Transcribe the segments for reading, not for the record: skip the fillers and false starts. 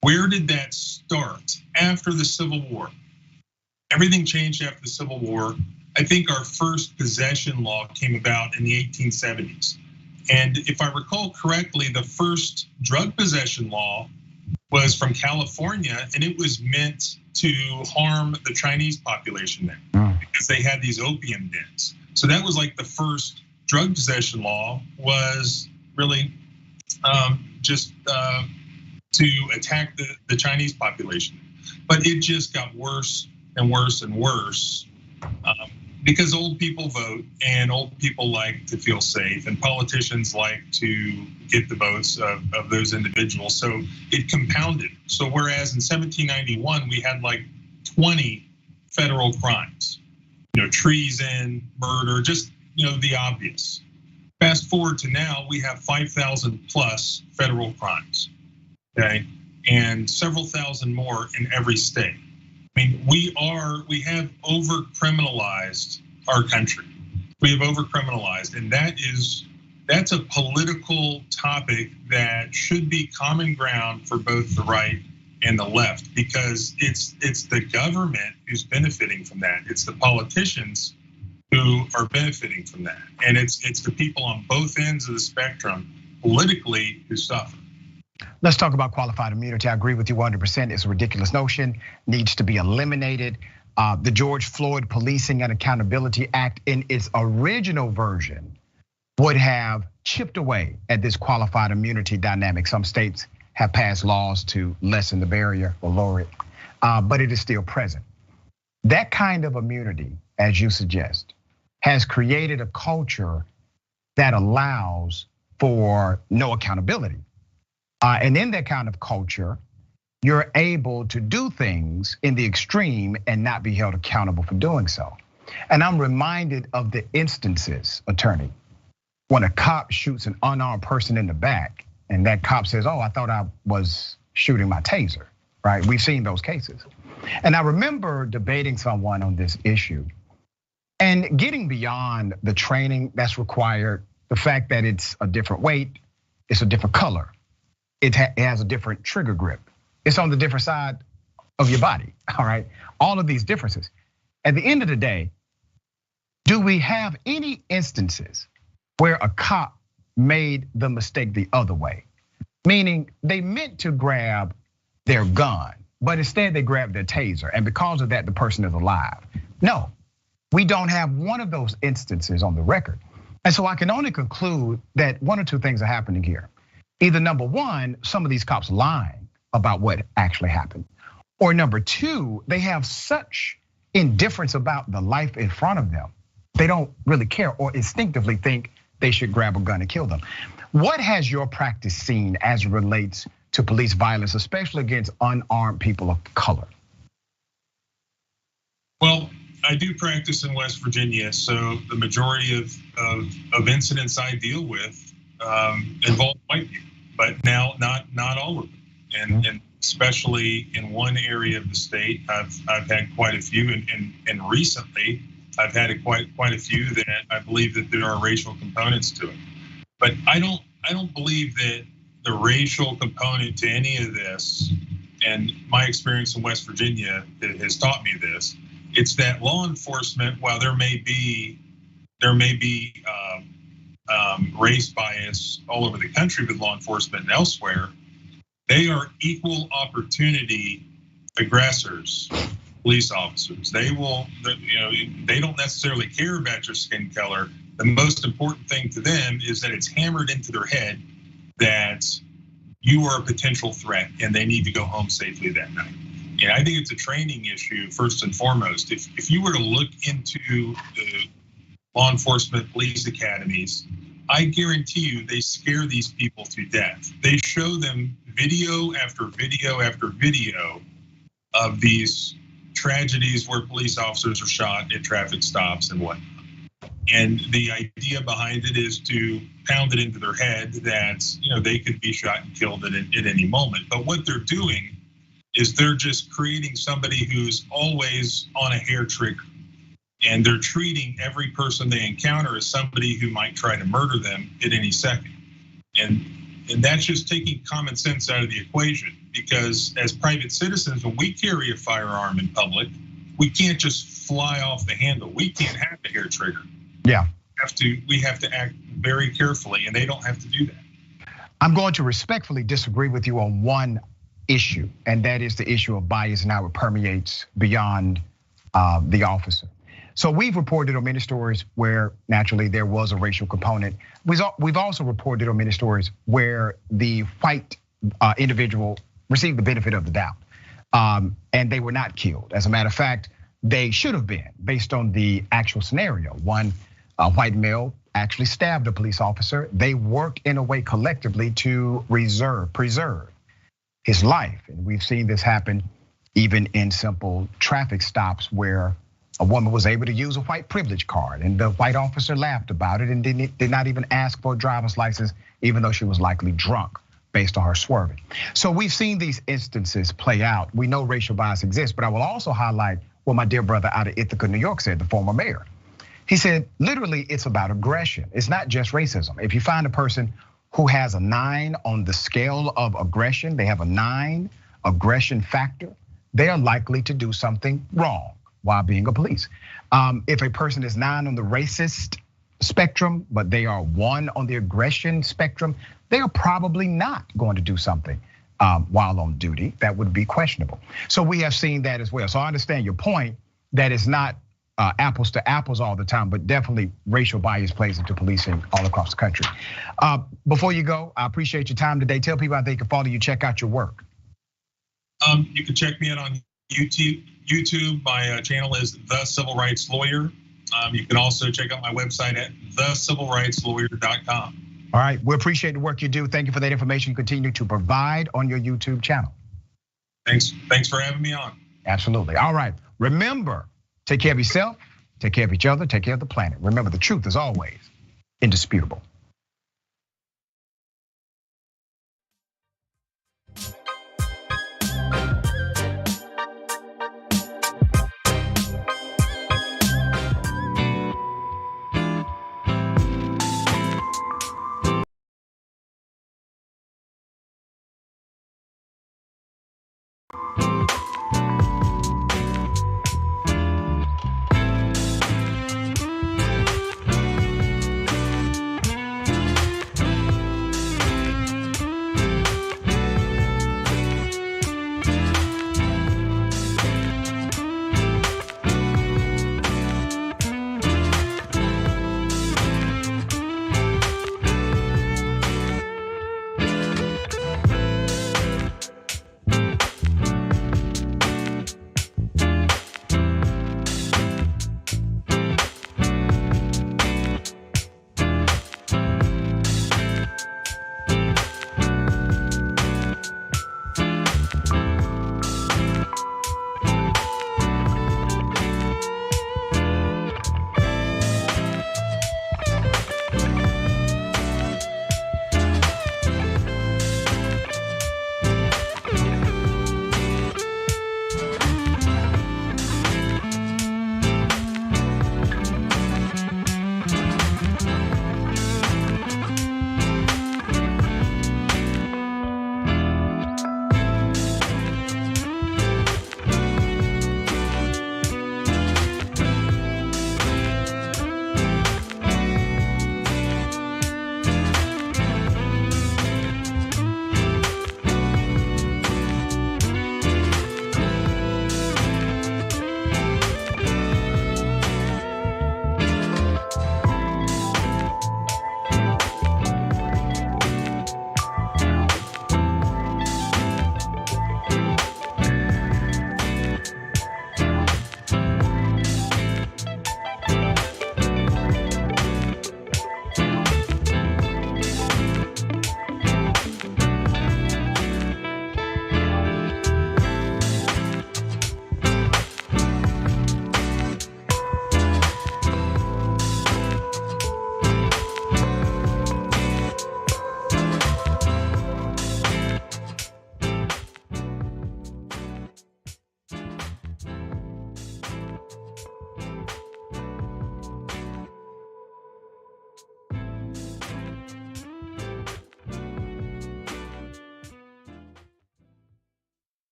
Where did that start? After the Civil War. Everything changed after the Civil War. I think our first possession law came about in the 1870s. And if I recall correctly, the first drug possession law was from California, and it was meant to harm the Chinese population there because they had these opium dens. So that was like the first drug possession law, was really just to attack the Chinese population. But it just got worse and worse and worse because old people vote and old people like to feel safe, and politicians like to get the votes of those individuals. So it compounded. So whereas in 1791 we had like 20 federal crimes, treason, murder, just the obvious. Fast forward to now, we have 5,000 plus federal crimes, okay, and several thousand more in every state. I mean, we have over criminalized our country. We have over criminalized, and that's a political topic that should be common ground for both the right and the left, because it's the government who's benefiting from that. It's the politicians who are benefiting from that, and it's the people on both ends of the spectrum politically who suffer. Let's talk about qualified immunity. I agree with you 100%. It's a ridiculous notion, needs to be eliminated. The George Floyd Policing and Accountability Act in its original version would have chipped away at this qualified immunity dynamic. Some states have passed laws to lessen the barrier or lower it, but it is still present. That kind of immunity, as you suggest, has created a culture that allows for no accountability. And in that kind of culture, you're able to do things in the extreme and not be held accountable for doing so. And I'm reminded of the instances, attorney, when a cop shoots an unarmed person in the back and that cop says, "Oh, I thought I was shooting my taser," right? We've seen those cases. And I remember debating someone on this issue and getting beyond the training that's required, the fact that it's a different weight, it's a different color. It has a different trigger grip. It's on the different side of your body, all right? All of these differences. At the end of the day, do we have any instances where a cop made the mistake the other way? Meaning they meant to grab their gun, but instead they grabbed their taser, and because of that, the person is alive. No, we don't have one of those instances on the record. And so I can only conclude that one or two things are happening here. Either number one, some of these cops lying about what actually happened, or number two, they have such indifference about the life in front of them, they don't really care or instinctively think they should grab a gun and kill them. What has your practice seen as it relates to police violence, especially against unarmed people of color? Well, I do practice in West Virginia, so the majority of incidents I deal with involve white people, but now not all of them, and especially in one area of the state, I've had quite a few, and recently I've had quite a few that I believe that there are racial components to it. But I don't believe that the racial component to any of this, and my experience in West Virginia has taught me this. It's that law enforcement, while there may be race bias all over the country with law enforcement and elsewhere, they are equal opportunity aggressors, police officers. They don't necessarily care about your skin color. The most important thing to them is that it's hammered into their head that you are a potential threat and they need to go home safely that night. And I think it's a training issue first and foremost. If you were to look into the law enforcement police academies, I guarantee you they scare these people to death. They show them video after video after video of these tragedies where police officers are shot at traffic stops and whatnot. And the idea behind it is to pound it into their head that they could be shot and killed at any moment. But what they're doing is they're just creating somebody who's always on a hair trigger. And they're treating every person they encounter as somebody who might try to murder them at any second. And that's just taking common sense out of the equation, because as private citizens, when we carry a firearm in public, we can't just fly off the handle. We can't have a hair trigger. Yeah. We have to act very carefully, and they don't have to do that. I'm going to respectfully disagree with you on one issue, and that is the issue of bias and how it permeates beyond the officer. So we've reported on many stories where naturally there was a racial component. We've also reported on many stories where the white individual received the benefit of the doubt, and they were not killed. As a matter of fact, they should have been, based on the actual scenario. One white male actually stabbed a police officer. They worked in a way collectively to preserve his life. And we've seen this happen even in simple traffic stops where a woman was able to use a white privilege card and the white officer laughed about it and did not even ask for a driver's license, even though she was likely drunk based on her swerving. So we've seen these instances play out. We know racial bias exists, but I will also highlight what my dear brother out of Ithaca, New York said, the former mayor. He said, literally, it's about aggression. It's not just racism. If you find a person who has a 9 on the scale of aggression, they have a 9 aggression factor, they are likely to do something wrong while being a police. If a person is 9 on the racist spectrum, but they are 1 on the aggression spectrum, they are probably not going to do something while on duty that would be questionable. So we have seen that as well. So I understand your point that it's not apples to apples all the time, but definitely racial bias plays into policing all across the country. Before you go, I appreciate your time today. Tell people how they can follow you, check out your work. You can check me out on YouTube. My channel is The Civil Rights Lawyer. You can also check out my website at thecivilrightslawyer.com. All right, we appreciate the work you do. Thank you for that information you continue to provide on your YouTube channel. Thanks for having me on. Absolutely. All right, remember, take care of yourself, take care of each other, take care of the planet. Remember, the truth is always indisputable.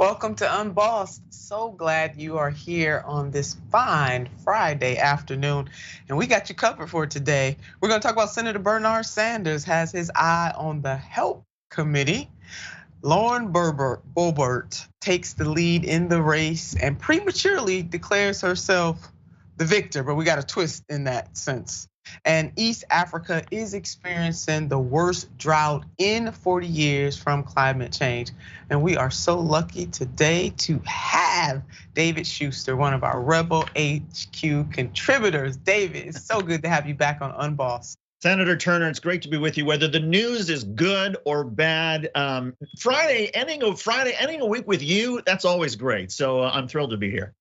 Welcome to Unbossed. So glad you are here on this fine Friday afternoon. And we got you covered for today. We're going to talk about Senator Bernard Sanders has his eye on the Help Committee. Lauren Boebert takes the lead in the race and prematurely declares herself the victor, but we got a twist in that sense. And East Africa is experiencing the worst drought in 40 years from climate change. And we are so lucky today to have David Shuster, one of our Rebel HQ contributors. David, it's so good to have you back on Unbossed. Senator Turner, it's great to be with you. Whether the news is good or bad, ending a week with you, that's always great. So I'm thrilled to be here.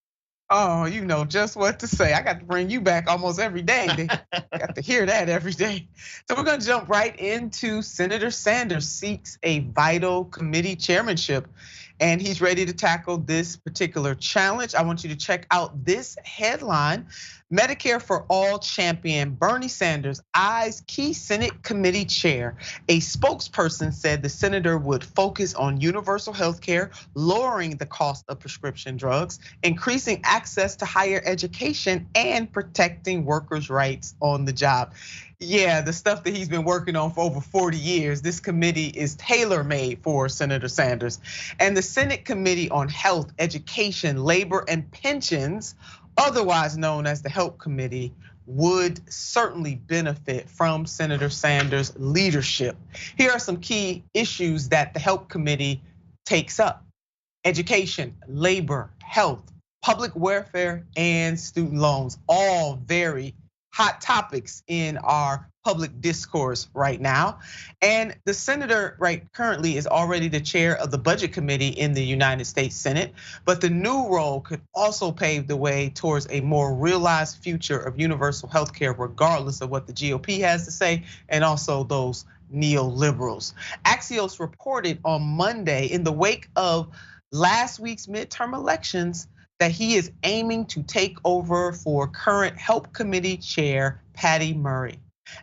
Oh, you know just what to say. I got to bring you back almost every day. Got to hear that every day. So we're going to jump right into Senator Sanders seeks a vital committee chairmanship, and he's ready to tackle this particular challenge. I want you to check out this headline. Medicare for All champion Bernie Sanders eyes key Senate committee chair. A spokesperson said the senator would focus on universal health care, lowering the cost of prescription drugs, increasing access to higher education, and protecting workers' rights on the job. Yeah, the stuff that he's been working on for over 40 years, this committee is tailor-made for Senator Sanders. And the Senate Committee on Health, Education, Labor, and Pensions, otherwise known as the Help Committee, would certainly benefit from Senator Sanders' leadership. Here are some key issues that the Help Committee takes up: education, labor, health, public welfare, and student loans, all very hot topics in our public discourse right now. And the senator currently is already the chair of the Budget Committee in the United States Senate, but the new role could also pave the way towards a more realized future of universal health care, regardless of what the GOP has to say, and also those neoliberals. Axios reported on Monday, in the wake of last week's midterm elections, that he is aiming to take over for current Help Committee Chair Patty Murray.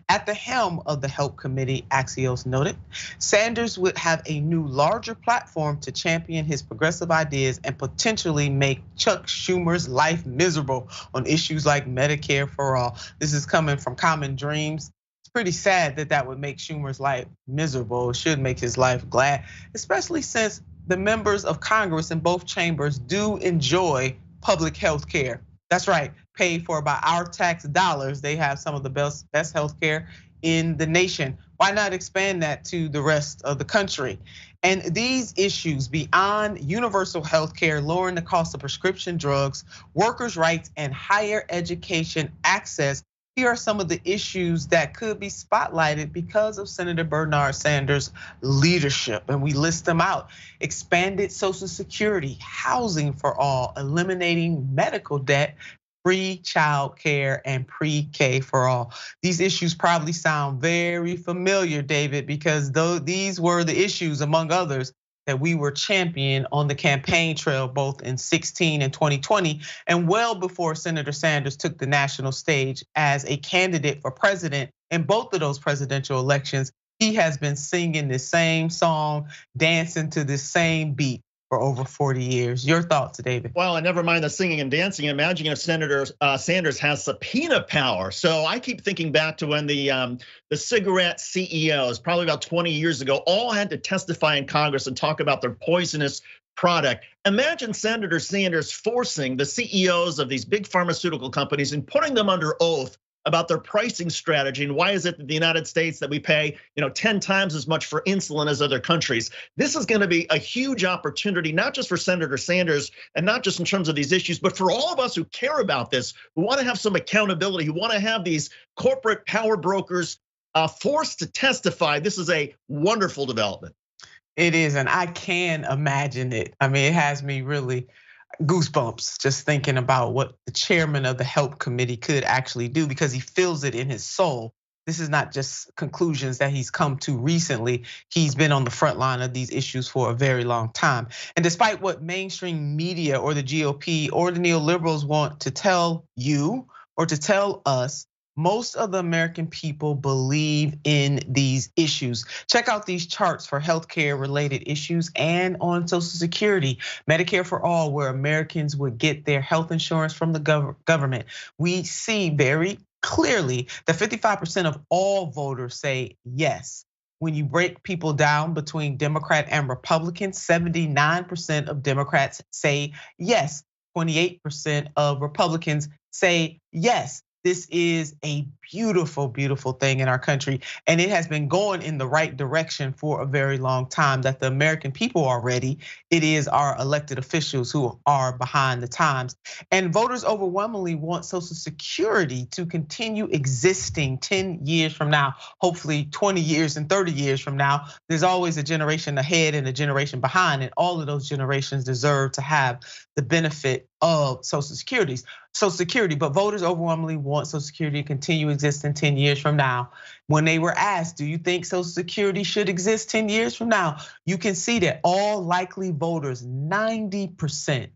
At the helm of the Help Committee, Axios noted, Sanders would have a new, larger platform to champion his progressive ideas and potentially make Chuck Schumer's life miserable on issues like Medicare for All. This is coming from Common Dreams. It's pretty sad that that would make Schumer's life miserable. It should make his life glad, especially since the members of Congress in both chambers do enjoy public health care. That's right, paid for by our tax dollars. They have some of the best health care in the nation. Why not expand that to the rest of the country? And these issues beyond universal health care, lowering the cost of prescription drugs, workers' rights, and higher education access, here are some of the issues that could be spotlighted because of Senator Bernard Sanders' leadership, and we list them out: expanded Social Security, housing for all, eliminating medical debt, free child care, and pre-K for all. These issues probably sound very familiar, David, because these were the issues, among others, that we were championing on the campaign trail, both in 2016 and 2020, and well before Senator Sanders took the national stage as a candidate for president in both of those presidential elections. He has been singing the same song, dancing to the same beat for over 40 years. Your thoughts, David? Well, and never mind the singing and dancing. Imagine if Senator Sanders has subpoena power. So I keep thinking back to when the cigarette CEOs, probably about 20 years ago, all had to testify in Congress and talk about their poisonous product. Imagine Senator Sanders forcing the CEOs of these big pharmaceutical companies and putting them under oath about their pricing strategy, and why is it that the United States that we pay 10 times as much for insulin as other countries. This is going to be a huge opportunity, not just for Senator Sanders and not just in terms of these issues, but for all of us who care about this, who want to have some accountability, who want to have these corporate power brokers forced to testify. This is a wonderful development. It is, and I can imagine it. I mean, it has me really goosebumps just thinking about what the chairman of the Help Committee could actually do, because he feels it in his soul. This is not just conclusions that he's come to recently. He's been on the front line of these issues for a very long time. And despite what mainstream media or the GOP or the neoliberals want to tell you or to tell us, Most of the American people believe in these issues. Check out these charts for healthcare related issues and on Social Security, Medicare for all, where Americans would get their health insurance from the government. We see very clearly that 55% of all voters say yes. When you break people down between Democrat and Republican, 79% of Democrats say yes. 28% of Republicans say yes. This is a beautiful, beautiful thing in our country. And it has been going in the right direction for a very long time, that the American people are ready. It is our elected officials who are behind the times. And voters overwhelmingly want Social Security to continue existing 10 years from now, hopefully 20 years and 30 years from now. There's always a generation ahead and a generation behind, and all of those generations deserve to have the benefit of Social Security, but voters overwhelmingly want Social Security to continue existing 10 years from now. When they were asked, do you think Social Security should exist 10 years from now? You can see that all likely voters, 90%.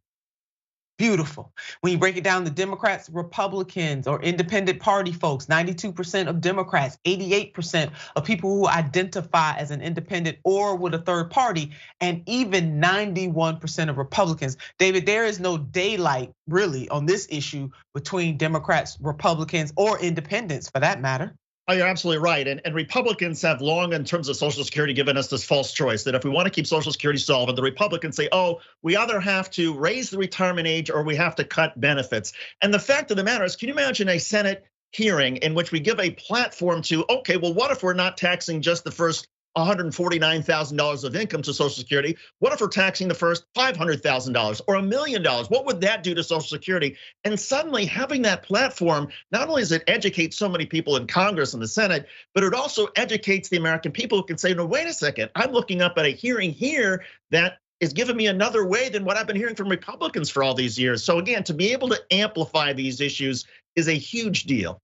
Beautiful. When you break it down, the Democrats, Republicans, or independent party folks, 92% of Democrats, 88% of people who identify as an independent or with a third party, and even 91% of Republicans. David, there is no daylight really on this issue between Democrats, Republicans, or independents for that matter. Oh, you're absolutely right. And Republicans have long, in terms of Social Security, given us this false choice that if we want to keep Social Security solvent, the Republicans say, oh, we either have to raise the retirement age or we have to cut benefits. And the fact of the matter is, can you imagine a Senate hearing in which we give a platform to, okay, well, what if we're not taxing just the first $149,000 of income to Social Security? What if we're taxing the first $500,000 or $1 million? What would that do to Social Security? And suddenly having that platform, not only does it educate so many people in Congress and the Senate, but it also educates the American people who can say, no, wait a second, I'm looking up at a hearing here that is giving me another way than what I've been hearing from Republicans for all these years. So again, to be able to amplify these issues is a huge deal.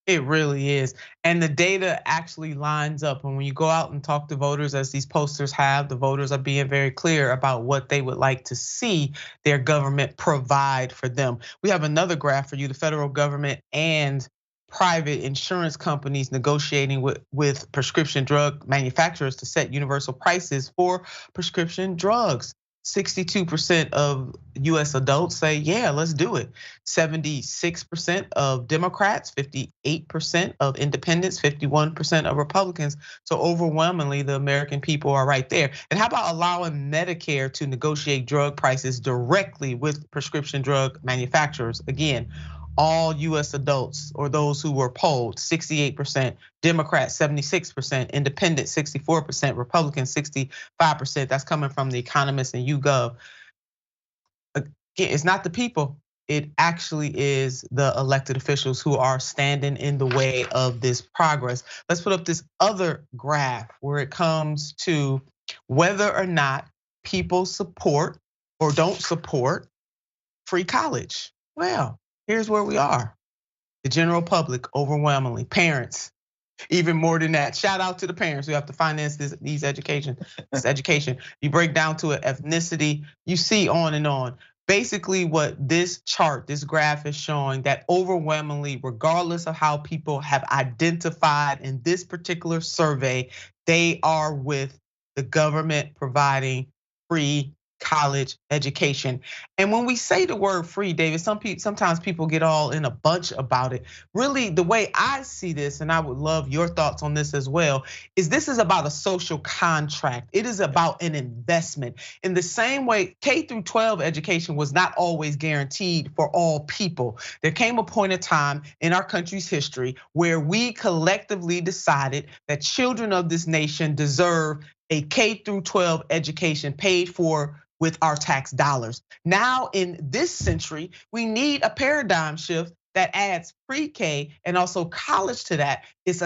It really is. And the data actually lines up. And when you go out and talk to voters, as these posters have, the voters are being very clear about what they would like to see their government provide for them. We have another graph for you, the federal government and private insurance companies negotiating with prescription drug manufacturers to set universal prices for prescription drugs. 62% of US adults say, yeah, let's do it. 76% of Democrats, 58% of independents, 51% of Republicans. So overwhelmingly, the American people are right there. And how about allowing Medicare to negotiate drug prices directly with prescription drug manufacturers? Again, all US adults or those who were polled, 68%, Democrats 76%, Independent 64%, Republicans 65%. That's coming from The Economist and YouGov. Again, it's not the people. It actually is the elected officials who are standing in the way of this progress. Let's put up this other graph where it comes to whether or not people support or don't support free college. Well, here's where we are. The general public overwhelmingly, parents, even more than that. Shout out to the parents who have to finance this education. You break down to an ethnicity, you see on and on. Basically what this chart, this graph is showing that overwhelmingly, regardless of how people have identified in this particular survey, they are with the government providing free college education. And when we say the word free, David, sometimes people get all in a bunch about it. Really, the way I see this, and I would love your thoughts on this as well, is this is about a social contract. It is about an investment. In the same way, K through 12 education was not always guaranteed for all people. There came a point in time in our country's history where we collectively decided that children of this nation deserve a K through 12 education paid for with our tax dollars. Now in this century, we need a paradigm shift that adds pre-K and also college to that. It's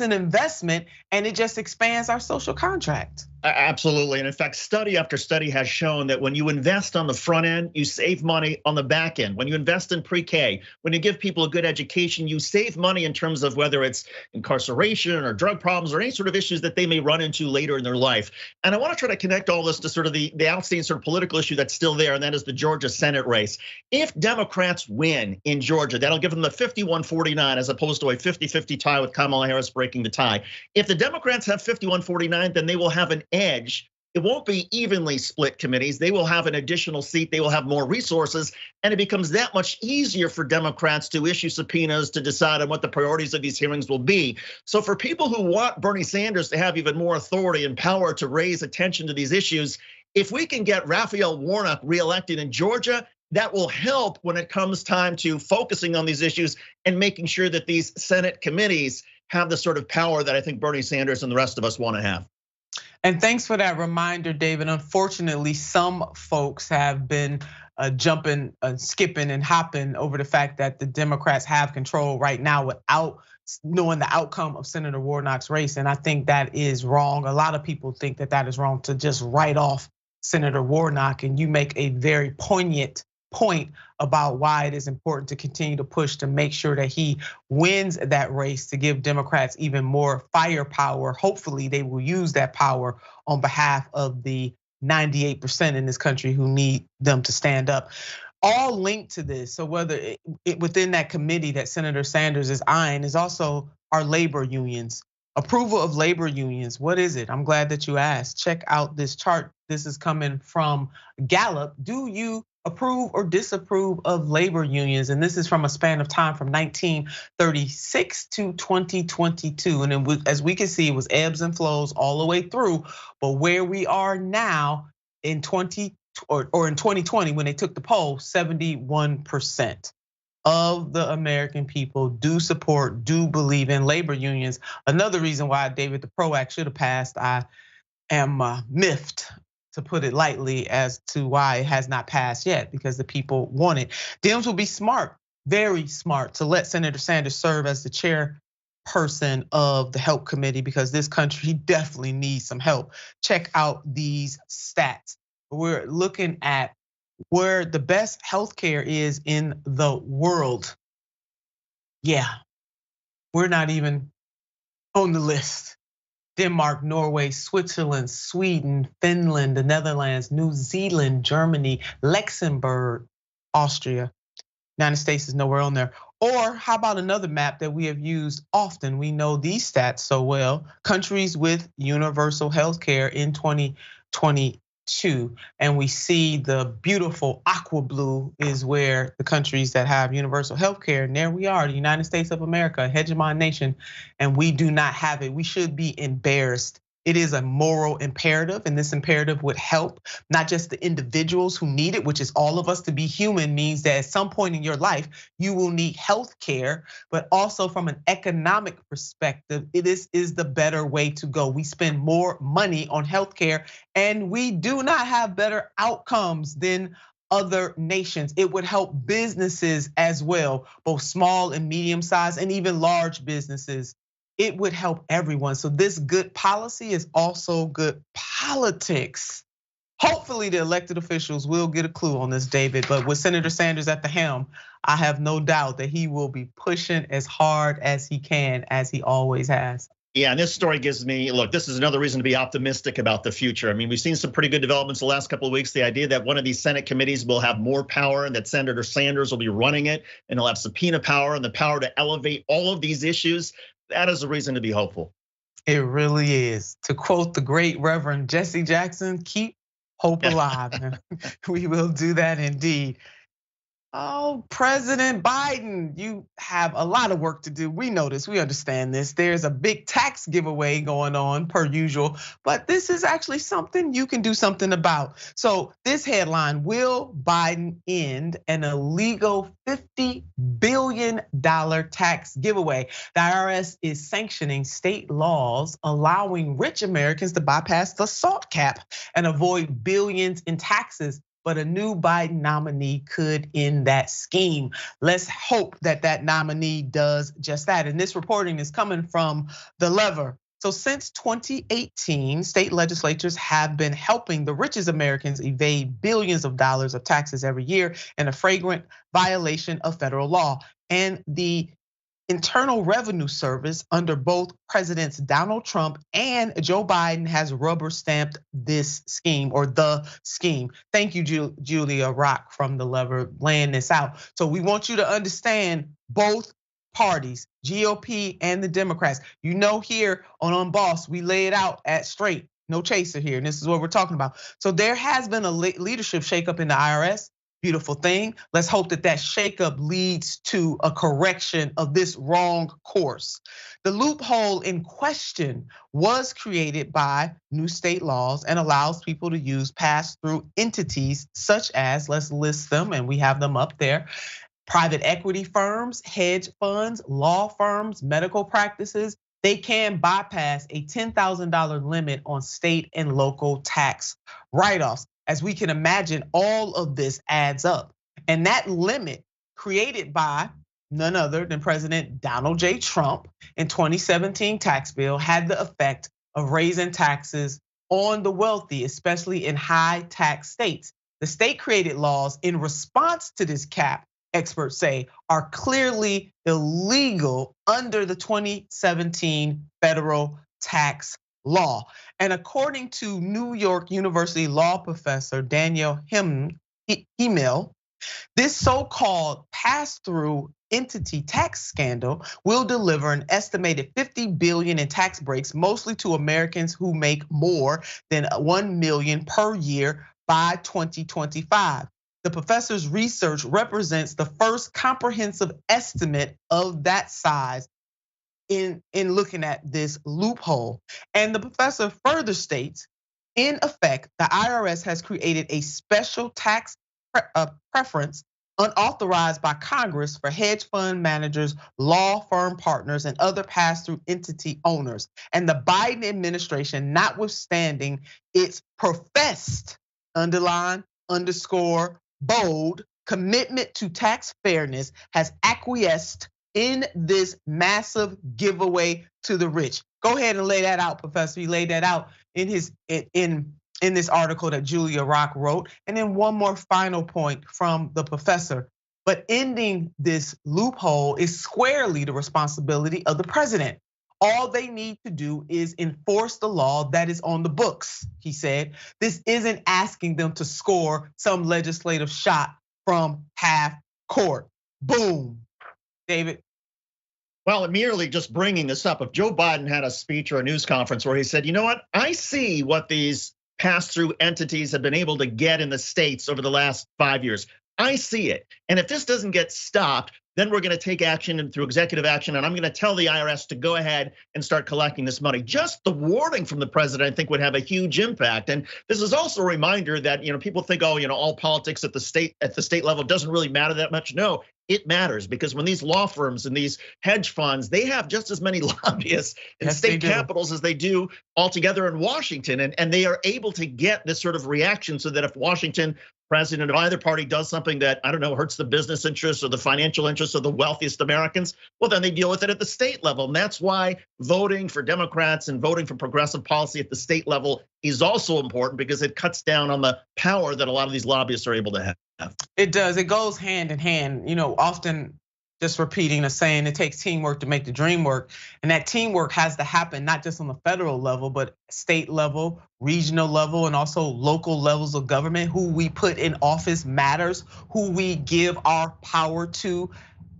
an investment and it just expands our social contract. Absolutely. And in fact, study after study has shown that when you invest on the front end, you save money on the back end. When you invest in pre-K, when you give people a good education, you save money in terms of whether it's incarceration or drug problems or any sort of issues that they may run into later in their life. And I want to try to connect all this to sort of the outstanding sort of political issue that's still there, and that is the Georgia Senate race. If Democrats win in Georgia, that'll give them the 51-49 as opposed to a 50-50 tie with Kamala Harris breaking the tie. If the Democrats have 51-49, then they will have an edge. It won't be evenly split committees. They will have an additional seat. They will have more resources. And it becomes that much easier for Democrats to issue subpoenas to decide on what the priorities of these hearings will be. So for people who want Bernie Sanders to have even more authority and power to raise attention to these issues, if we can get Raphael Warnock reelected in Georgia, that will help when it comes time to focusing on these issues and making sure that these Senate committees have the sort of power that I think Bernie Sanders and the rest of us want to have. And thanks for that reminder, David. Unfortunately, some folks have been jumping, skipping and hopping over the fact that the Democrats have control right now without knowing the outcome of Senator Warnock's race. And I think that is wrong. A lot of people think that that is wrong to just write off Senator Warnock. And you make a very poignant point about why it is important to continue to push to make sure that he wins that race, to give Democrats even more firepower. Hopefully they will use that power on behalf of the 98% in this country who need them to stand up. All linked to this, so whether within that committee that Senator Sanders is eyeing is also our labor unions. Approval of labor unions, what is it? I'm glad that you asked. Check out this chart. This is coming from Gallup. Do you approve or disapprove of labor unions? And this is from a span of time from 1936 to 2022. And it was, as we can see, it was ebbs and flows all the way through. But where we are now in 2020, when they took the poll, 71% of the American people do support, do believe in labor unions. Another reason why, David, the PRO Act should have passed. I am miffed, to put it lightly, as to why it has not passed yet, because the people want it. Dems will be smart, very smart, to let Senator Sanders serve as the chairperson of the Help Committee, because this country definitely needs some help. Check out these stats. We're looking at where the best healthcare is in the world. Yeah, we're not even on the list. Denmark, Norway, Switzerland, Sweden, Finland, the Netherlands, New Zealand, Germany, Luxembourg, Austria. United States is nowhere on there. Or how about another map that we have used often? We know these stats so well. Countries with universal health care in 2022. And we see the beautiful aqua blue is where the countries that have universal health care, and there we are, the United States of America, a hegemon nation, and we do not have it. We should be embarrassed. It is a moral imperative, and this imperative would help not just the individuals who need it, which is all of us. To be human means that at some point in your life, you will need health care, but also from an economic perspective, this is the better way to go. We spend more money on health care, and we do not have better outcomes than other nations. It would help businesses as well, both small and medium sized, and even large businesses. It would help everyone. So this good policy is also good politics. Hopefully the elected officials will get a clue on this, David, but with Senator Sanders at the helm, I have no doubt that he will be pushing as hard as he can, as he always has. Yeah, and this story gives me, look, this is another reason to be optimistic about the future. I mean, we've seen some pretty good developments the last couple of weeks. The idea that one of these Senate committees will have more power and that Senator Sanders will be running it and he'll have subpoena power and the power to elevate all of these issues. That is a reason to be hopeful. It really is. To quote the great Reverend Jesse Jackson, keep hope alive. We will do that indeed. Oh, President Biden, you have a lot of work to do. We know this, we understand this. There's a big tax giveaway going on per usual, but this is actually something you can do something about. So this headline, will Biden end an illegal $50 billion tax giveaway? The IRS is sanctioning state laws allowing rich Americans to bypass the SALT cap and avoid billions in taxes. But a new Biden nominee could end that scheme. Let's hope that that nominee does just that. And this reporting is coming from The Lever. So since 2018, state legislatures have been helping the richest Americans evade billions of dollars of taxes every year in a flagrant violation of federal law. And the Internal Revenue Service under both Presidents Donald Trump and Joe Biden has rubber stamped this scheme or the scheme. Thank you, Julia Rock from The Lever, laying this out. So we want you to understand both parties, GOP and the Democrats. You know, here on Unbossed, we lay it out at straight, no chaser here, and this is what we're talking about. So there has been a leadership shakeup in the IRS. Beautiful thing. Let's hope that that shakeup leads to a correction of this wrong course. The loophole in question was created by new state laws and allows people to use pass-through entities such as, let's list them, and we have them up there: private equity firms, hedge funds, law firms, medical practices. They can bypass a $10,000 limit on state and local tax write-offs. As we can imagine, all of this adds up. And that limit, created by none other than President Donald J. Trump in 2017 tax bill, had the effect of raising taxes on the wealthy, especially in high tax states. The state created laws in response to this cap, experts say, are clearly illegal under the 2017 federal tax law. And according to New York University law professor Daniel Hemel, this so-called pass-through entity tax scandal will deliver an estimated 50 billion in tax breaks, mostly to Americans who make more than 1 million per year by 2025. The professor's research represents the first comprehensive estimate of that size in looking at this loophole. And the professor further states, in effect, the IRS has created a special tax preference unauthorized by Congress for hedge fund managers, law firm partners, and other pass-through entity owners. And the Biden administration, notwithstanding its professed, underline, underscore, bold commitment to tax fairness, has acquiesced in this massive giveaway to the rich. Go ahead and lay that out, Professor. He laid that out in this article that Julia Rock wrote. And then one more final point from the professor. But ending this loophole is squarely the responsibility of the president. All they need to do is enforce the law that is on the books, he said. This isn't asking them to score some legislative shot from half court. Boom. David? Well, merely just bringing this up, if Joe Biden had a speech or a news conference where he said, you know what, I see what these pass-through entities have been able to get in the states over the last 5 years. I see it. And if this doesn't get stopped, then we're gonna take action and through executive action, and I'm gonna tell the IRS to go ahead and start collecting this money. Just the warning from the president, I think, would have a huge impact. And this is also a reminder that people think, oh, all politics at the state level doesn't really matter that much. No, it matters, because when these law firms and these hedge funds, they have just as many lobbyists in state capitals as they do altogether in Washington, and they are able to get this sort of reaction so that if Washington president of either party does something that, I don't know, hurts the business interests or the financial interests of the wealthiest Americans, well, then they deal with it at the state level. And that's why voting for Democrats and voting for progressive policy at the state level is also important, because it cuts down on the power that a lot of these lobbyists are able to have. It does, it goes hand in hand. Often just repeating the saying, it takes teamwork to make the dream work. And that teamwork has to happen not just on the federal level, but state level, regional level, and also local levels of government. Who we put in office matters, who we give our power to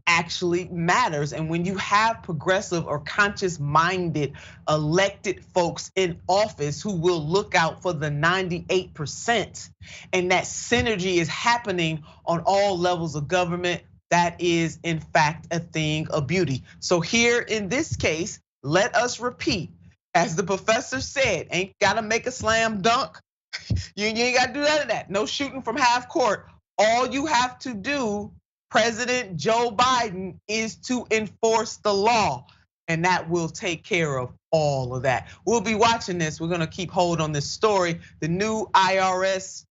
actually matters. And when you have progressive or conscious-minded elected folks in office who will look out for the 98%, and that synergy is happening on all levels of government, that is in fact a thing of beauty. So here in this case, let us repeat, as the professor said, ain't gotta make a slam dunk. You ain't gotta do none of that. No shooting from half court. All you have to do, President Joe Biden, is to enforce the law, and that will take care of all of that. We'll be watching this. We're gonna keep hold on this story. The new IRS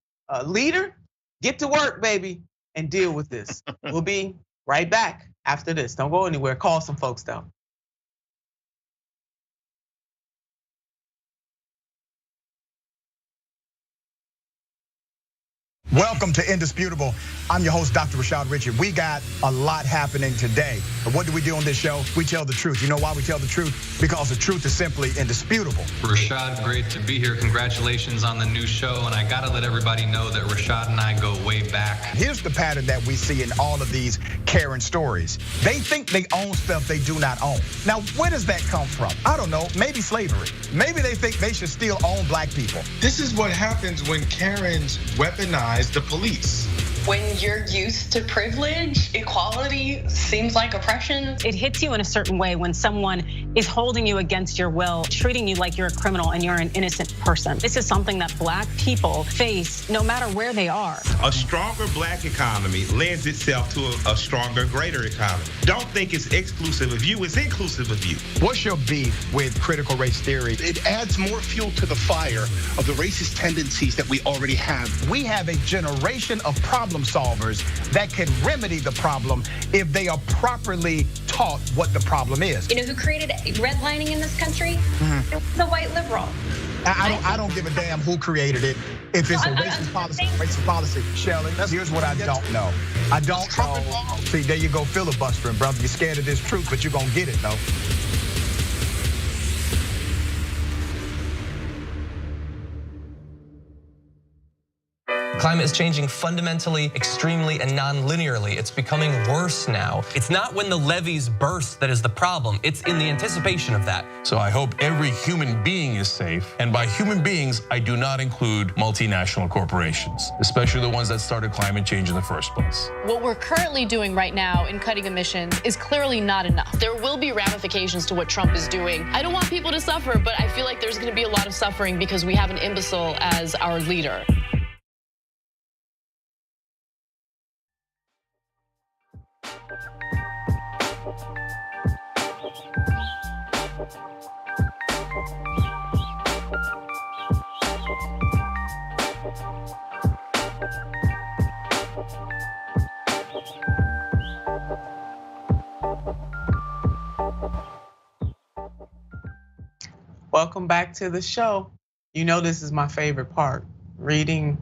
leader, get to work, baby, and deal with this. We'll be right back after this. Don't go anywhere. Call some folks though. Welcome to Indisputable. I'm your host, Dr. Rashad Richard. We got a lot happening today. But what do we do on this show? We tell the truth. You know why we tell the truth? Because the truth is simply indisputable. Rashad, great to be here. Congratulations on the new show. And I gotta let everybody know that Rashad and I go way back. Here's the pattern that we see in all of these Karen stories. They think they own stuff they do not own. Now, where does that come from? I don't know, maybe slavery. Maybe they think they should still own black people. This is what happens when Karens weaponize the police. When you're used to privilege, equality seems like oppression. It hits you in a certain way when someone is holding you against your will, treating you like you're a criminal and you're an innocent person. This is something that black people face no matter where they are. A stronger black economy lends itself to a stronger, greater economy. Don't think it's exclusive of you, it's inclusive of you. What's your beef with critical race theory? It adds more fuel to the fire of the racist tendencies that we already have. We have a generation of problem solvers that can remedy the problem if they are properly taught what the problem is. You know who created redlining in this country? It was a white liberal. I don't give a damn who created it. If it's a racist policy, Shelley, here's what I don't know. I don't know. See, there you go filibustering, brother. You're scared of this truth, but you're gonna get it though. Climate is changing fundamentally, extremely, and non-linearly. It's becoming worse now. It's not when the levees burst that is the problem. It's in the anticipation of that. So I hope every human being is safe. And by human beings, I do not include multinational corporations, especially the ones that started climate change in the first place. What we're currently doing right now in cutting emissions is clearly not enough. There will be ramifications to what Trump is doing. I don't want people to suffer, but I feel like there's gonna be a lot of suffering because we have an imbecile as our leader. Welcome back to the show. You know this is my favorite part, reading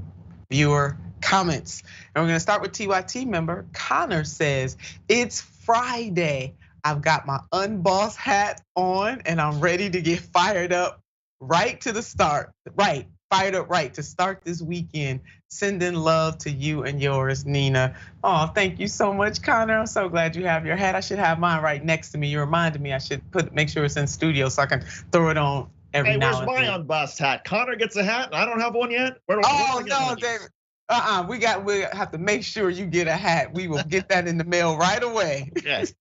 viewer comments. And we're gonna start with TYT member. Connor says, it's Friday. I've got my unbossed hat on and I'm ready to get fired up right to the start. Right, fired up right to start this weekend. Sending love to you and yours, Nina. Oh, thank you so much, Connor. I'm so glad you have your hat. I should have mine right next to me. You reminded me I should make sure it's in studio so I can throw it on every now and then. Where's my unbossed hat? Connor gets a hat and I don't have one yet? Oh no, David. We have to make sure you get a hat. We will get that in the mail right away. Yes.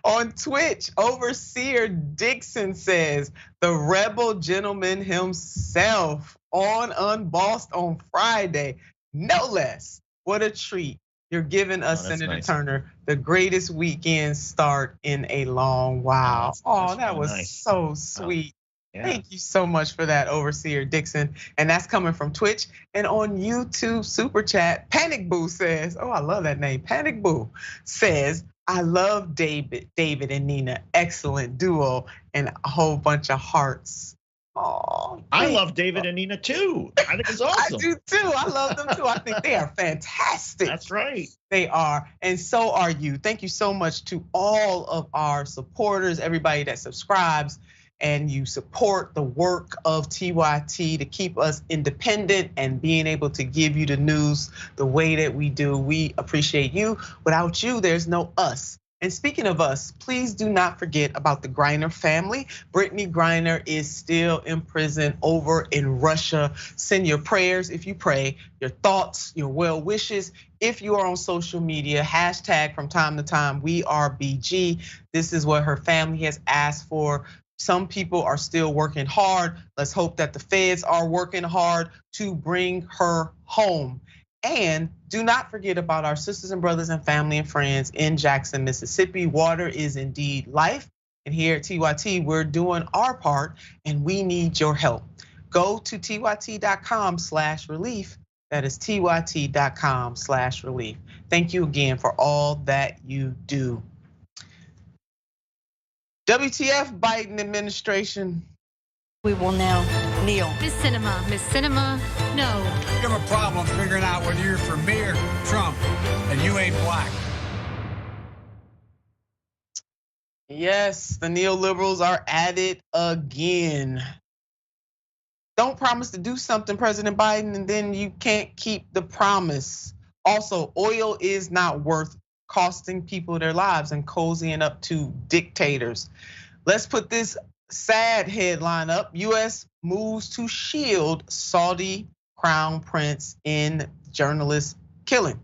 On Twitch, Overseer Dixon says, the rebel gentleman himself on Unbossed on Friday, no less. What a treat. You're giving us, Senator nice. Turner, the greatest weekend start in a long while. That was nice. So sweet. Yeah. Thank you so much for that, Overseer Dixon. And that's coming from Twitch. And on YouTube Super Chat, Panic Boo says, oh, I love that name. Panic Boo says, I love David and Nina, excellent duo, and a whole bunch of hearts. Oh, I love David and Nina too. I think it's awesome. I do too. I love them too. I think they are fantastic. That's right. They are, and so are you. Thank you so much to all of our supporters, everybody that subscribes and you support the work of TYT to keep us independent and being able to give you the news the way that we do. We appreciate you. Without you, there's no us. And speaking of us, please do not forget about the Griner family. Brittany Griner is still in prison over in Russia. Send your prayers if you pray, your thoughts, your well wishes. If you are on social media, hashtag from time to time, we are BG. This is what her family has asked for. Some people are still working hard. Let's hope that the feds are working hard to bring her home. And do not forget about our sisters and brothers and family and friends in Jackson, Mississippi. Water is indeed life. And here at TYT, we're doing our part and we need your help. Go to tyt.com/relief. That is tyt.com/relief. Thank you again for all that you do. WTF Biden administration. We will now kneel. Miss Cinema, know. You have a problem figuring out whether you're for me or Trump, and you ain't black. Yes, the neoliberals are at it again. Don't promise to do something, President Biden, and then you can't keep the promise. Also, oil is not worth costing people their lives and cozying up to dictators. Let's put this sad headline up. US moves to shield Saudi crown prince in journalist killing.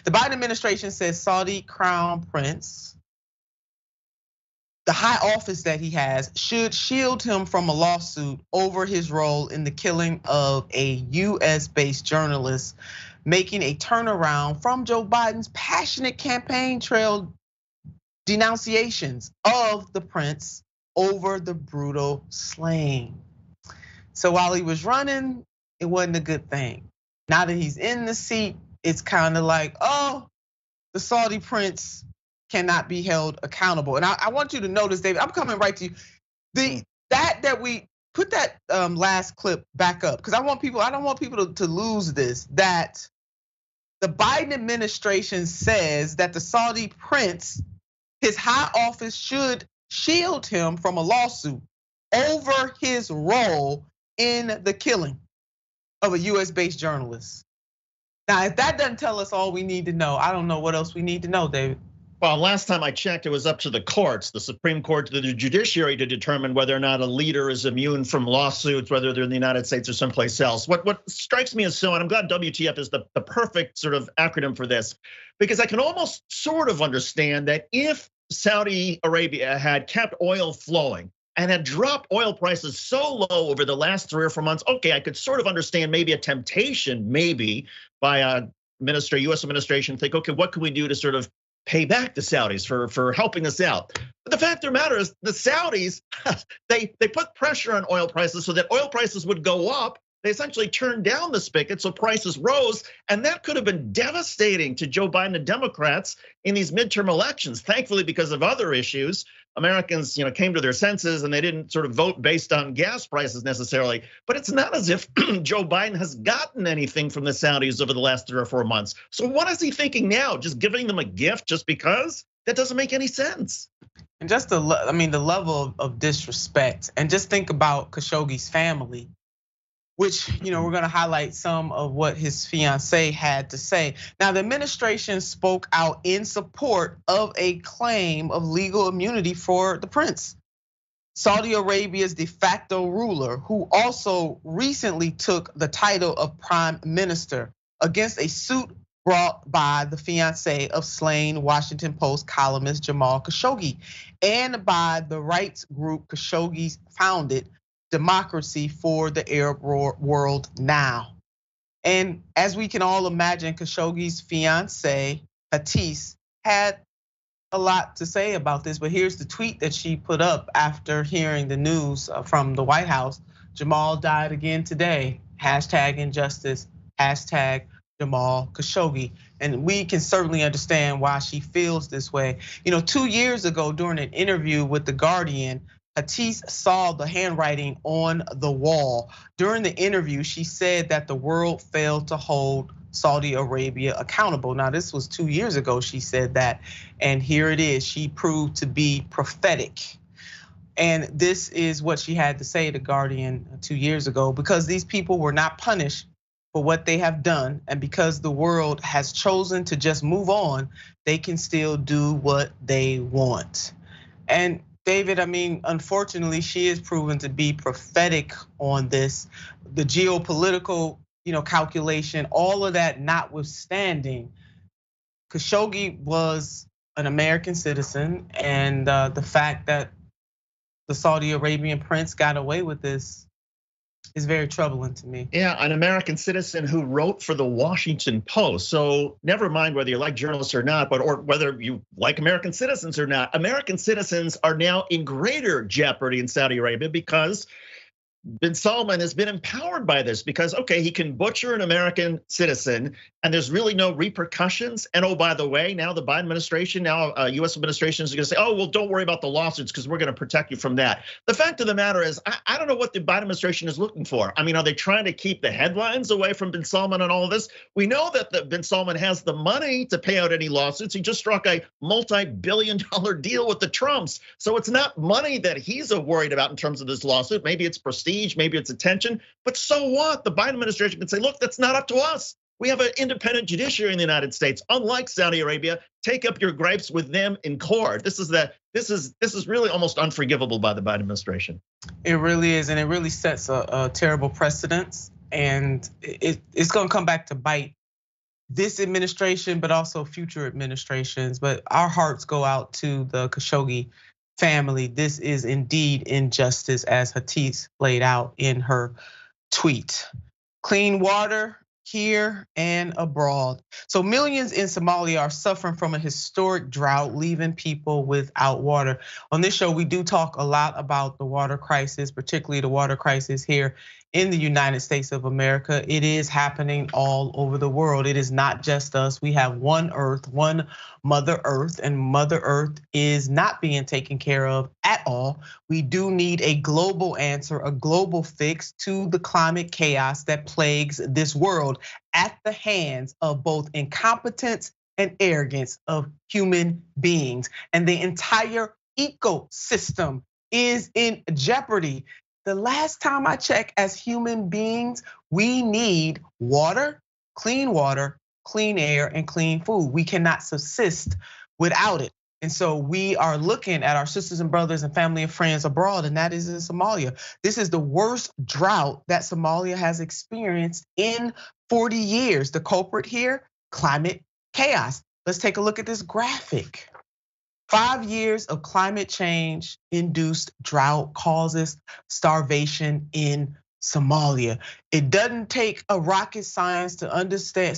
The Biden administration says Saudi crown prince, the high office that he has, should shield him from a lawsuit over his role in the killing of a US-based journalist, making a turnaround from Joe Biden's passionate campaign trail denunciations of the prince over the brutal slaying. So while he was running, it wasn't a good thing. Now that he's in the seat, it's kind of like, oh, the Saudi prince cannot be held accountable. And I want you to notice, David, I'm coming right to you. That we put that last clip back up, because I don't want people to lose this, that the Biden administration says that the Saudi prince, his high office should shield him from a lawsuit over his role in the killing of a US-based journalist. Now, if that doesn't tell us all we need to know, I don't know what else we need to know, David. Well, last time I checked, it was up to the courts, the Supreme Court, to the judiciary to determine whether or not a leader is immune from lawsuits, whether they're in the United States or someplace else. What strikes me as so, and I'm glad WTF is the perfect sort of acronym for this, because I can almost sort of understand that if Saudi Arabia had kept oil flowing and had dropped oil prices so low over the last 3 or 4 months, okay, I could sort of understand maybe a temptation, maybe by a US administration, think, okay, what can we do to sort of pay back the Saudis for helping us out? But the fact of the matter is, the Saudis, they put pressure on oil prices so that oil prices would go up. They essentially turned down the spigot, so prices rose, and that could have been devastating to Joe Biden and Democrats in these midterm elections. Thankfully, because of other issues, Americans, came to their senses and they didn't sort of vote based on gas prices necessarily. But it's not as if Joe Biden has gotten anything from the Saudis over the last 3 or 4 months. So what is he thinking now? Just giving them a gift just because? That doesn't make any sense. And just the level of disrespect, and just think about Khashoggi's family, which we're gonna highlight some of what his fiancée had to say. Now, the administration spoke out in support of a claim of legal immunity for the prince, Saudi Arabia's de facto ruler, who also recently took the title of prime minister, against a suit brought by the fiancée of slain Washington Post columnist Jamal Khashoggi, and by the rights group Khashoggi founded, Democracy for the Arab World Now. And as we can all imagine, Khashoggi's fiance, Hattis, had a lot to say about this, but here's the tweet that she put up after hearing the news from the White House. Jamal died again today, #injustice, #Jamal Khashoggi. And we can certainly understand why she feels this way. 2 years ago, during an interview with The Guardian, Hattis saw the handwriting on the wall. During the interview, she said that the world failed to hold Saudi Arabia accountable. Now, this was 2 years ago she said that, and here it is. She proved to be prophetic. And this is what she had to say to Guardian 2 years ago: because these people were not punished for what they have done, and because the world has chosen to just move on, they can still do what they want. And David, unfortunately, she is proven to be prophetic on this. The geopolitical, calculation, all of that notwithstanding, Khashoggi was an American citizen, and the fact that the Saudi Arabian prince got away with this is very troubling to me. Yeah, an American citizen who wrote for the Washington Post. So never mind whether you like journalists or not, or whether you like American citizens or not. American citizens are now in greater jeopardy in Saudi Arabia because bin Salman has been empowered by this because, okay, he can butcher an American citizen and there's really no repercussions. And oh, by the way, now the Biden administration, now US administration is gonna say, oh, well, don't worry about the lawsuits because we're gonna protect you from that. The fact of the matter is, I don't know what the Biden administration is looking for. I mean, are they trying to keep the headlines away from bin Salman and all of this? We know that bin Salman has the money to pay out any lawsuits. He just struck a multi-billion-dollar deal with the Trumps. So it's not money that he's worried about in terms of this lawsuit. Maybe it's prestige, maybe it's attention, but so what? The Biden administration can say, look, that's not up to us. We have an independent judiciary in the United States, unlike Saudi Arabia. Take up your gripes with them in court. This is really almost unforgivable by the Biden administration. It really is, and it really sets a terrible precedence, and it's going to come back to bite this administration, but also future administrations. But our hearts go out to the Khashoggi family. This is indeed injustice, as Hatith laid out in her tweet. Clean water here and abroad. So millions in Somalia are suffering from a historic drought, leaving people without water. On this show, we do talk a lot about the water crisis, particularly the water crisis here in the United States of America. It is happening all over the world. It is not just us. We have one Earth, one Mother Earth, and Mother Earth is not being taken care of at all. We do need a global answer, a global fix to the climate chaos that plagues this world at the hands of both incompetence and arrogance of human beings. And the entire ecosystem is in jeopardy. The last time I checked, as human beings, we need water, clean air, and clean food. We cannot subsist without it. And so we are looking at our sisters and brothers and family and friends abroad, and that is in Somalia. This is the worst drought that Somalia has experienced in 40 years. The culprit here, climate chaos. Let's take a look at this graphic. 5 years of climate change induced drought causes starvation in Somalia. It doesn't take a rocket scientist to understand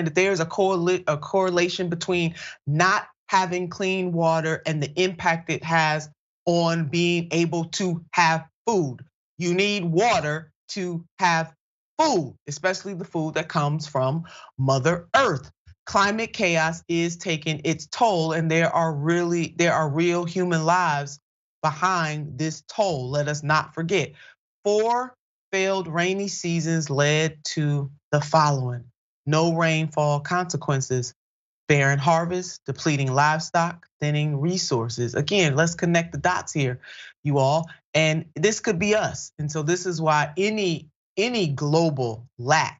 that there's a correlation between not having clean water and the impact it has on being able to have food. You need water to have food, especially the food that comes from Mother Earth. Climate chaos is taking its toll, and there are real human lives behind this toll. Let us not forget. 4 failed rainy seasons led to the following: no rainfall consequences, barren harvest, depleting livestock, thinning resources. Again, let's connect the dots here, you all. And this could be us. And so this is why any global lack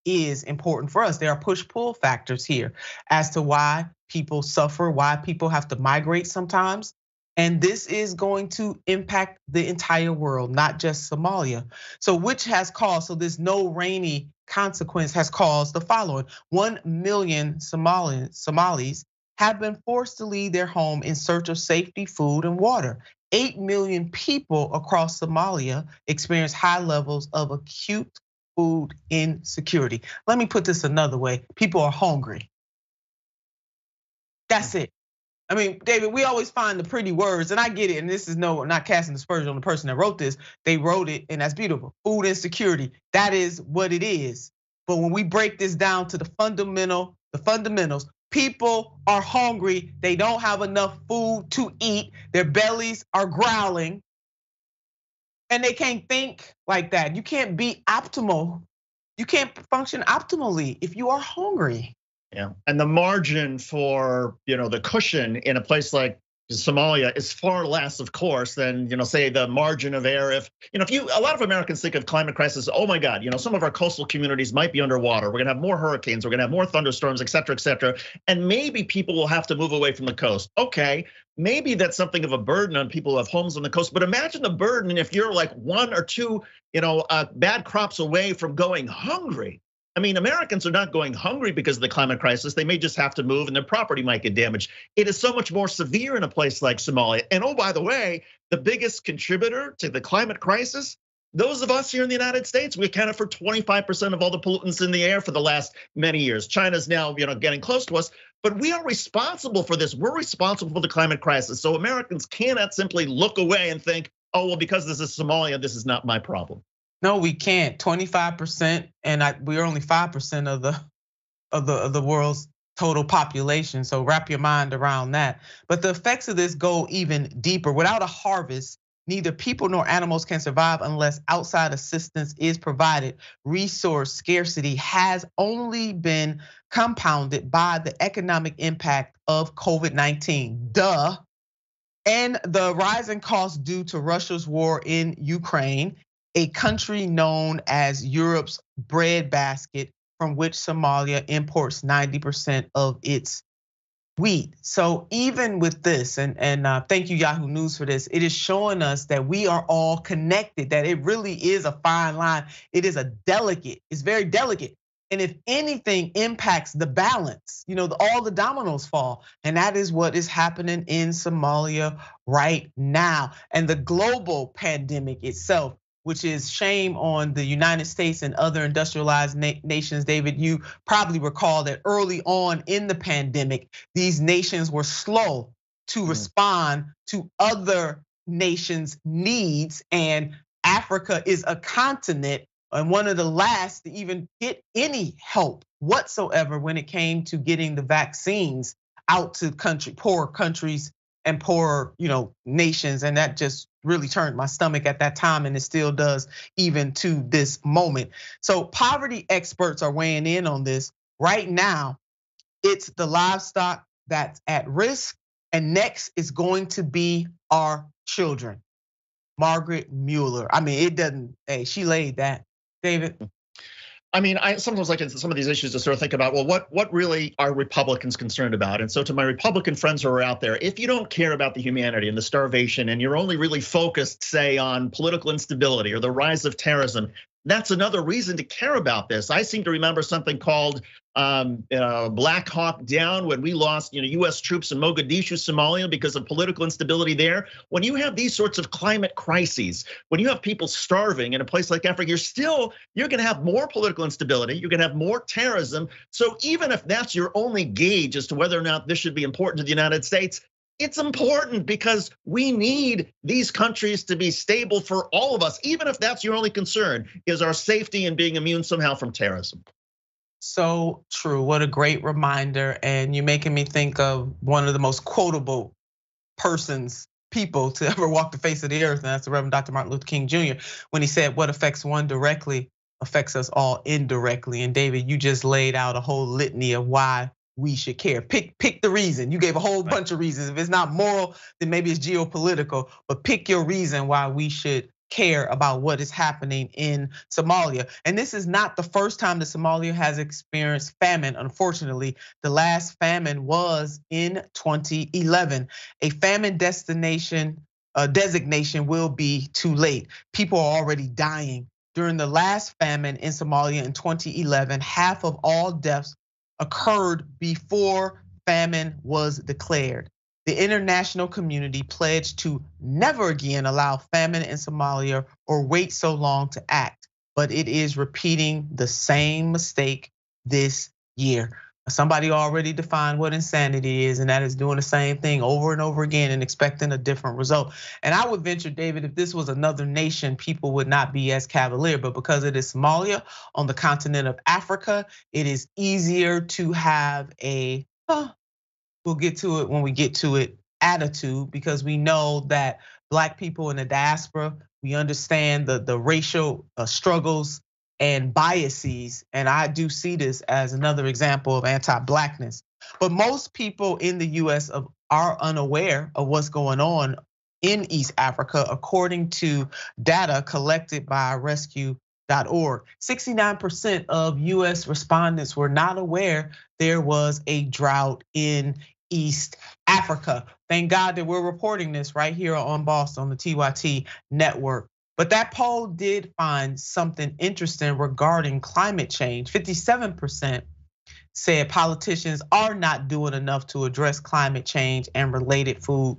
is important for us. There are push-pull factors here as to why people suffer, why people have to migrate sometimes. And this is going to impact the entire world, not just Somalia. So which has caused, so this no rainy consequence has caused the following: 1 million Somalis have been forced to leave their home in search of safety, food, and water. 8 million people across Somalia experience high levels of acute food insecurity. Let me put this another way: people are hungry. That's it. I mean, David, we always find the pretty words, and I get it. And this is not casting aspersion on the person that wrote this. They wrote it, and that's beautiful. Food insecurity, that is what it is. But when we break this down to the fundamentals, people are hungry. They don't have enough food to eat. Their bellies are growling, and they can't think like that. You can't be optimal. You can't function optimally if you are hungry. Yeah, and the margin for the cushion in a place like Somalia is far less, of course, than say the margin of error. If a lot of Americans think of climate crisis, oh my God, some of our coastal communities might be underwater. We're gonna have more hurricanes, we're gonna have more thunderstorms, et cetera, and maybe people will have to move away from the coast. Okay, maybe that's something of a burden on people who have homes on the coast. But imagine the burden if you're like 1 or 2, bad crops away from going hungry. I mean, Americans are not going hungry because of the climate crisis. They may just have to move and their property might get damaged. It is so much more severe in a place like Somalia. And oh, by the way, the biggest contributor to the climate crisis, those of us here in the United States, we accounted for 25% of all the pollutants in the air for the last many years. China's now, getting close to us, but we are responsible for this. We're responsible for the climate crisis. So Americans cannot simply look away and think, oh, well, because this is Somalia, this is not my problem. No, we can't. 25%, and we're only 5% of the world's total population. So wrap your mind around that. But the effects of this go even deeper. Without a harvest, neither people nor animals can survive unless outside assistance is provided. Resource scarcity has only been compounded by the economic impact of COVID-19. Duh. And the rising costs due to Russia's war in Ukraine, a country known as Europe's breadbasket, from which Somalia imports 90% of its wheat. So even with this, and thank you Yahoo News for this, it is showing us that we are all connected, that it really is a fine line. It is it's very delicate. And if anything impacts the balance, all the dominoes fall. And that is what is happening in Somalia right now. And the global pandemic itself, which is shame on the United States and other industrialized nations. David, you probably recall that early on in the pandemic, these nations were slow to respond to other nations' needs. And Africa is a continent and one of the last to even get any help whatsoever when it came to getting the vaccines out to poor countries and poor, nations. And that just really turned my stomach at that time, and it still does even to this moment. So poverty experts are weighing in on this. Right now, it's the livestock that's at risk, and next is going to be our children. Margaret Mueller. I mean, she laid that. David? I mean, I sometimes like in some of these issues to sort of think about, well, what really are Republicans concerned about? And so to my Republican friends who are out there, if you don't care about the humanity and the starvation, and you're only really focused, say, on political instability or the rise of terrorism, that's another reason to care about this. I seem to remember something called Black Hawk Down when we lost US troops in Mogadishu, Somalia, because of political instability there. When you have these sorts of climate crises, when you have people starving in a place like Africa, you're gonna have more political instability, you're gonna have more terrorism. So even if that's your only gauge as to whether or not this should be important to the United States, it's important because we need these countries to be stable for all of us, even if that's your only concern, is our safety and being immune somehow from terrorism. So true, what a great reminder. And you're making me think of one of the most quotable people to ever walk the face of the earth, and that's the Reverend Dr. Martin Luther King Jr., when he said, what affects one directly affects us all indirectly. And David, you just laid out a whole litany of why we should care. Pick the reason. You gave a whole bunch of reasons. If it's not moral, then maybe it's geopolitical, but pick your reason why we should care about what is happening in Somalia. And this is not the first time that Somalia has experienced famine. Unfortunately, the last famine was in 2011. A famine designation will be too late. People are already dying. During the last famine in Somalia in 2011, half of all deaths occurred before famine was declared. The international community pledged to never again allow famine in Somalia or wait so long to act, but it is repeating the same mistake this year. Somebody already defined what insanity is, and that is doing the same thing over and over again and expecting a different result. And I would venture, David, if this was another nation, people would not be as cavalier, but because it is Somalia on the continent of Africa, it is easier to have a, we'll get to it when we get to it, attitude, because we know that Black people in the diaspora, we understand the racial struggles and biases, and I do see this as another example of anti-Blackness. But most people in the US are unaware of what's going on in East Africa, according to data collected by rescue.org. 69% of US respondents were not aware there was a drought in East Africa. Thank God that we're reporting this right here on Boss on the TYT network. But that poll did find something interesting regarding climate change. 57% said politicians are not doing enough to address climate change and related food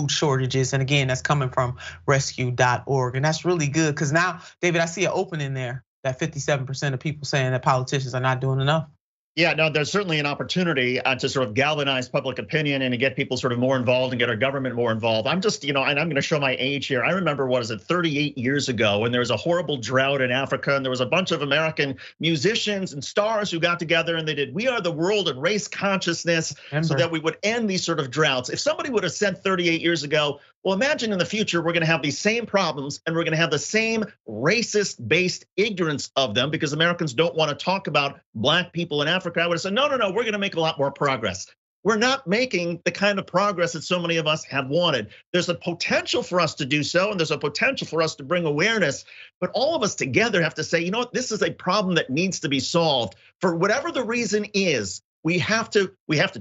shortages. And again, that's coming from rescue.org. And that's really good because now, David, I see an opening there that 57% of people saying that politicians are not doing enough. Yeah, no, there's certainly an opportunity to sort of galvanize public opinion and to get people sort of more involved and get our government more involved. I'm just, and I'm going to show my age here. I remember, 38 years ago when there was a horrible drought in Africa and there was a bunch of American musicians and stars who got together and they did We Are the World and race consciousness so that we would end these sort of droughts. If somebody would have said 38 years ago, well, imagine in the future, we're going to have these same problems and we're going to have the same racist based ignorance of them because Americans don't want to talk about black people in Africa. I would have said, no, we're going to make a lot more progress. We're not making the kind of progress that so many of us have wanted. There's a potential for us to do so, and there's a potential for us to bring awareness, but all of us together have to say, you know what, this is a problem that needs to be solved. For whatever the reason is, we have to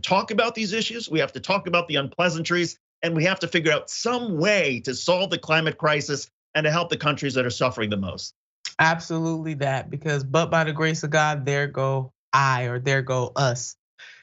talk about these issues, we have to talk about the unpleasantries, and we have to figure out some way to solve the climate crisis and to help the countries that are suffering the most. Absolutely that, because but by the grace of God, there go I, or there go us.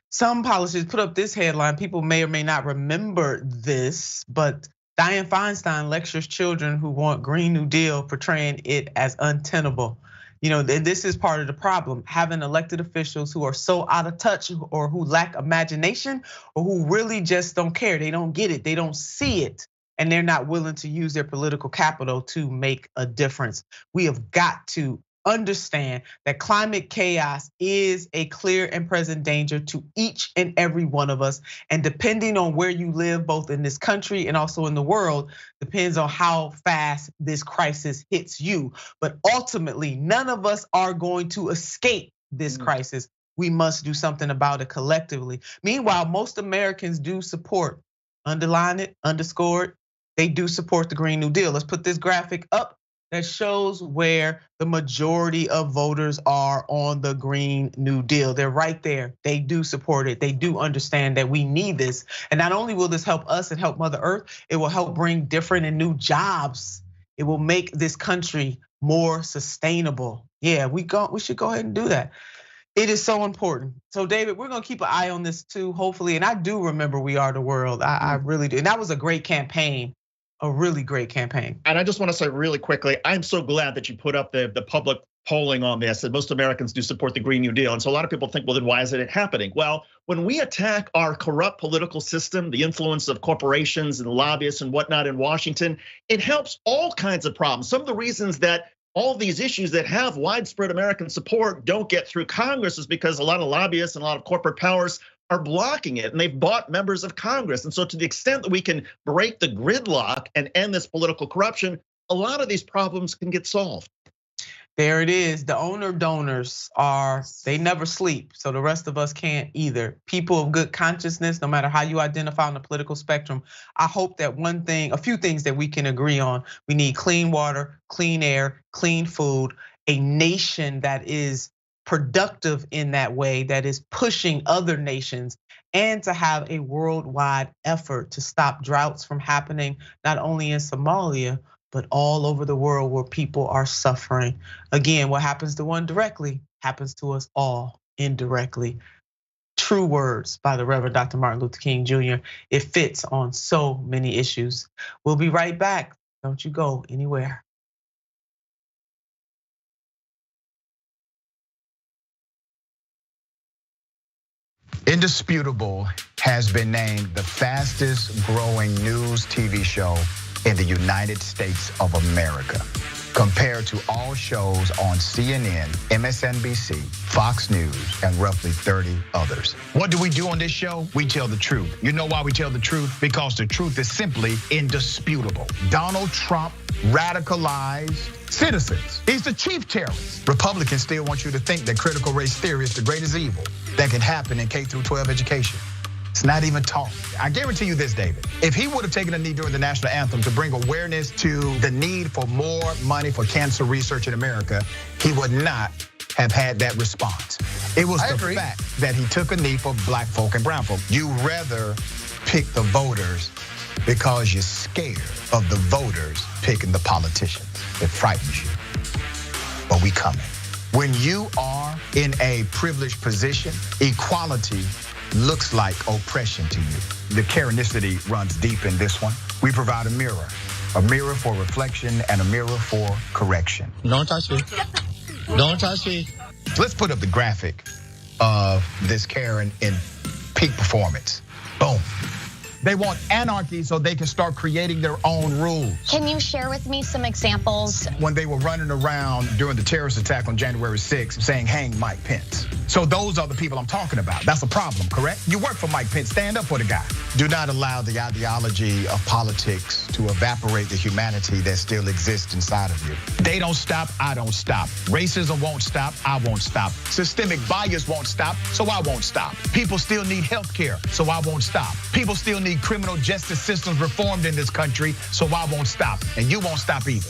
Some politicians put up this headline. People may or may not remember this, but Dianne Feinstein lectures children who want Green New Deal, portraying it as untenable. And this is part of the problem, having elected officials who are so out of touch or who lack imagination or who really just don't care. They don't get it, they don't see it, and they're not willing to use their political capital to make a difference. We have got to understand that climate chaos is a clear and present danger to each and every one of us. And depending on where you live, both in this country and also in the world, depends on how fast this crisis hits you. But ultimately, none of us are going to escape this crisis. We must do something about it collectively. Meanwhile, most Americans do support, underline it, underscore it, they do support the Green New Deal. Let's put this graphic up that shows where the majority of voters are on the Green New Deal. They're right there. They do support it. They do understand that we need this. And not only will this help us and help Mother Earth, it will help bring different and new jobs. It will make this country more sustainable. Yeah, we should go ahead and do that. It is so important. So David, we're gonna keep an eye on this too, hopefully. And I do remember We Are the World. I really do. And that was a great campaign. A really great campaign. And I just want to say really quickly, I'm so glad that you put up the public polling on this, that most Americans do support the Green New Deal. And so a lot of people think, well, then why isn't it happening? Well, when we attack our corrupt political system, the influence of corporations and lobbyists and whatnot in Washington, it helps all kinds of problems. Some of the reasons that all of these issues that have widespread American support don't get through Congress is because a lot of lobbyists and a lot of corporate powers are blocking it, and they've bought members of Congress. And so to the extent that we can break the gridlock and end this political corruption, a lot of these problems can get solved. There it is. The owner donors they never sleep. So the rest of us can't either. People of good consciousness, no matter how you identify on the political spectrum. I hope that a few things that we can agree on. We need clean water, clean air, clean food, a nation that is productive in that way, that is pushing other nations, and to have a worldwide effort to stop droughts from happening, not only in Somalia, but all over the world where people are suffering. Again, what happens to one directly happens to us all indirectly. True words by the Reverend Dr. Martin Luther King Jr. It fits on so many issues. We'll be right back. Don't you go anywhere. Indisputable has been named the fastest growing news TV show in the United States of America, compared to all shows on CNN, MSNBC, Fox News, and roughly 30 others. What do we do on this show? We tell the truth. You know why we tell the truth? Because the truth is simply indisputable. Donald Trump radicalized citizens. He's the chief terrorist. Republicans still want you to think that critical race theory is the greatest evil that can happen in K through 12 education. It's not even taught. I guarantee you this, David. If he would have taken a knee during the national anthem to bring awareness to the need for more money for cancer research in America, he would not have had that response. It was the fact that he took a knee for black folk and brown folk. You rather pick the voters because you're scared of the voters picking the politicians. It frightens you. But we coming. When you are in a privileged position, equality looks like oppression to you. The Karenicity runs deep in this one. We provide a mirror for reflection and a mirror for correction. Don't touch me. Don't touch me. Let's put up the graphic of this Karen in peak performance. Boom. They want anarchy so they can start creating their own rules. Can you share with me some examples? When they were running around during the terrorist attack on January 6th saying, hang Mike Pence. So those are the people I'm talking about. That's a problem, correct? You work for Mike Pence, stand up for the guy. Do not allow the ideology of politics to evaporate the humanity that still exists inside of you. They don't stop, I don't stop. Racism won't stop, I won't stop. Systemic bias won't stop, so I won't stop. People still need health care, so I won't stop. People still need criminal justice systems reformed in this country, so I won't stop. And you won't stop either.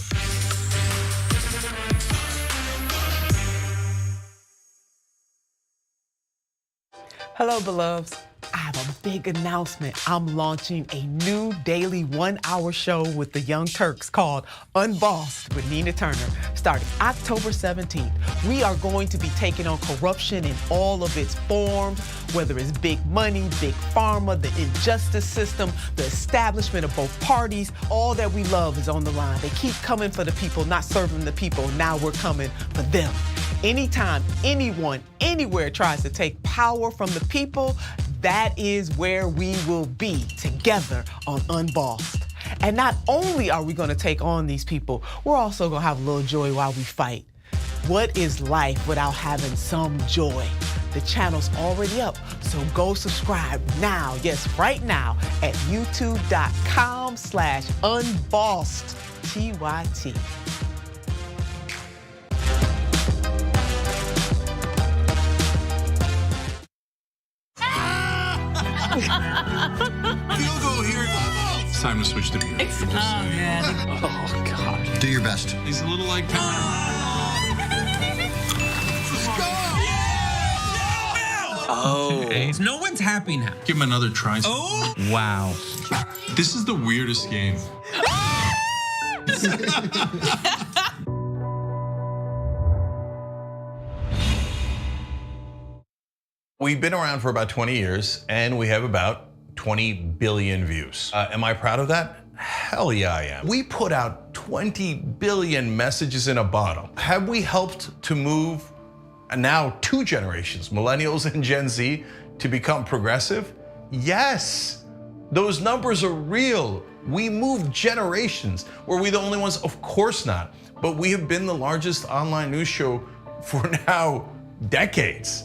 Hello, beloveds. I have a big announcement. I'm launching a new daily 1-hour show with the Young Turks called Unbossed with Nina Turner, starting October 17th. We are going to be taking on corruption in all of its forms, whether it's big money, big pharma, the injustice system, the establishment of both parties. All that we love is on the line. They keep coming for the people, not serving the people. Now we're coming for them. Anytime anyone, anywhere tries to take power from the people, that is where we will be together on Unbossed. And not only are we gonna take on these people, we're also gonna have a little joy while we fight. What is life without having some joy? The channel's already up, so go subscribe now, yes, right now, at youtube.com/unbossed, TYT. Field goal here. It's time to switch to beer. Oh, man. Oh, God. Do your best. He's a little like... Oh. Hey. No one's happy now. Give him another try. Oh. Wow. This is the weirdest game. We've been around for about 20 years and we have about 20 billion views. Am I proud of that? Hell yeah, I am. We put out 20 billion messages in a bottle. Have we helped to move now 2 generations, millennials and Gen Z, to become progressive? Yes, those numbers are real. We moved generations. Were we the only ones? Of course not. But we have been the largest online news show for now decades.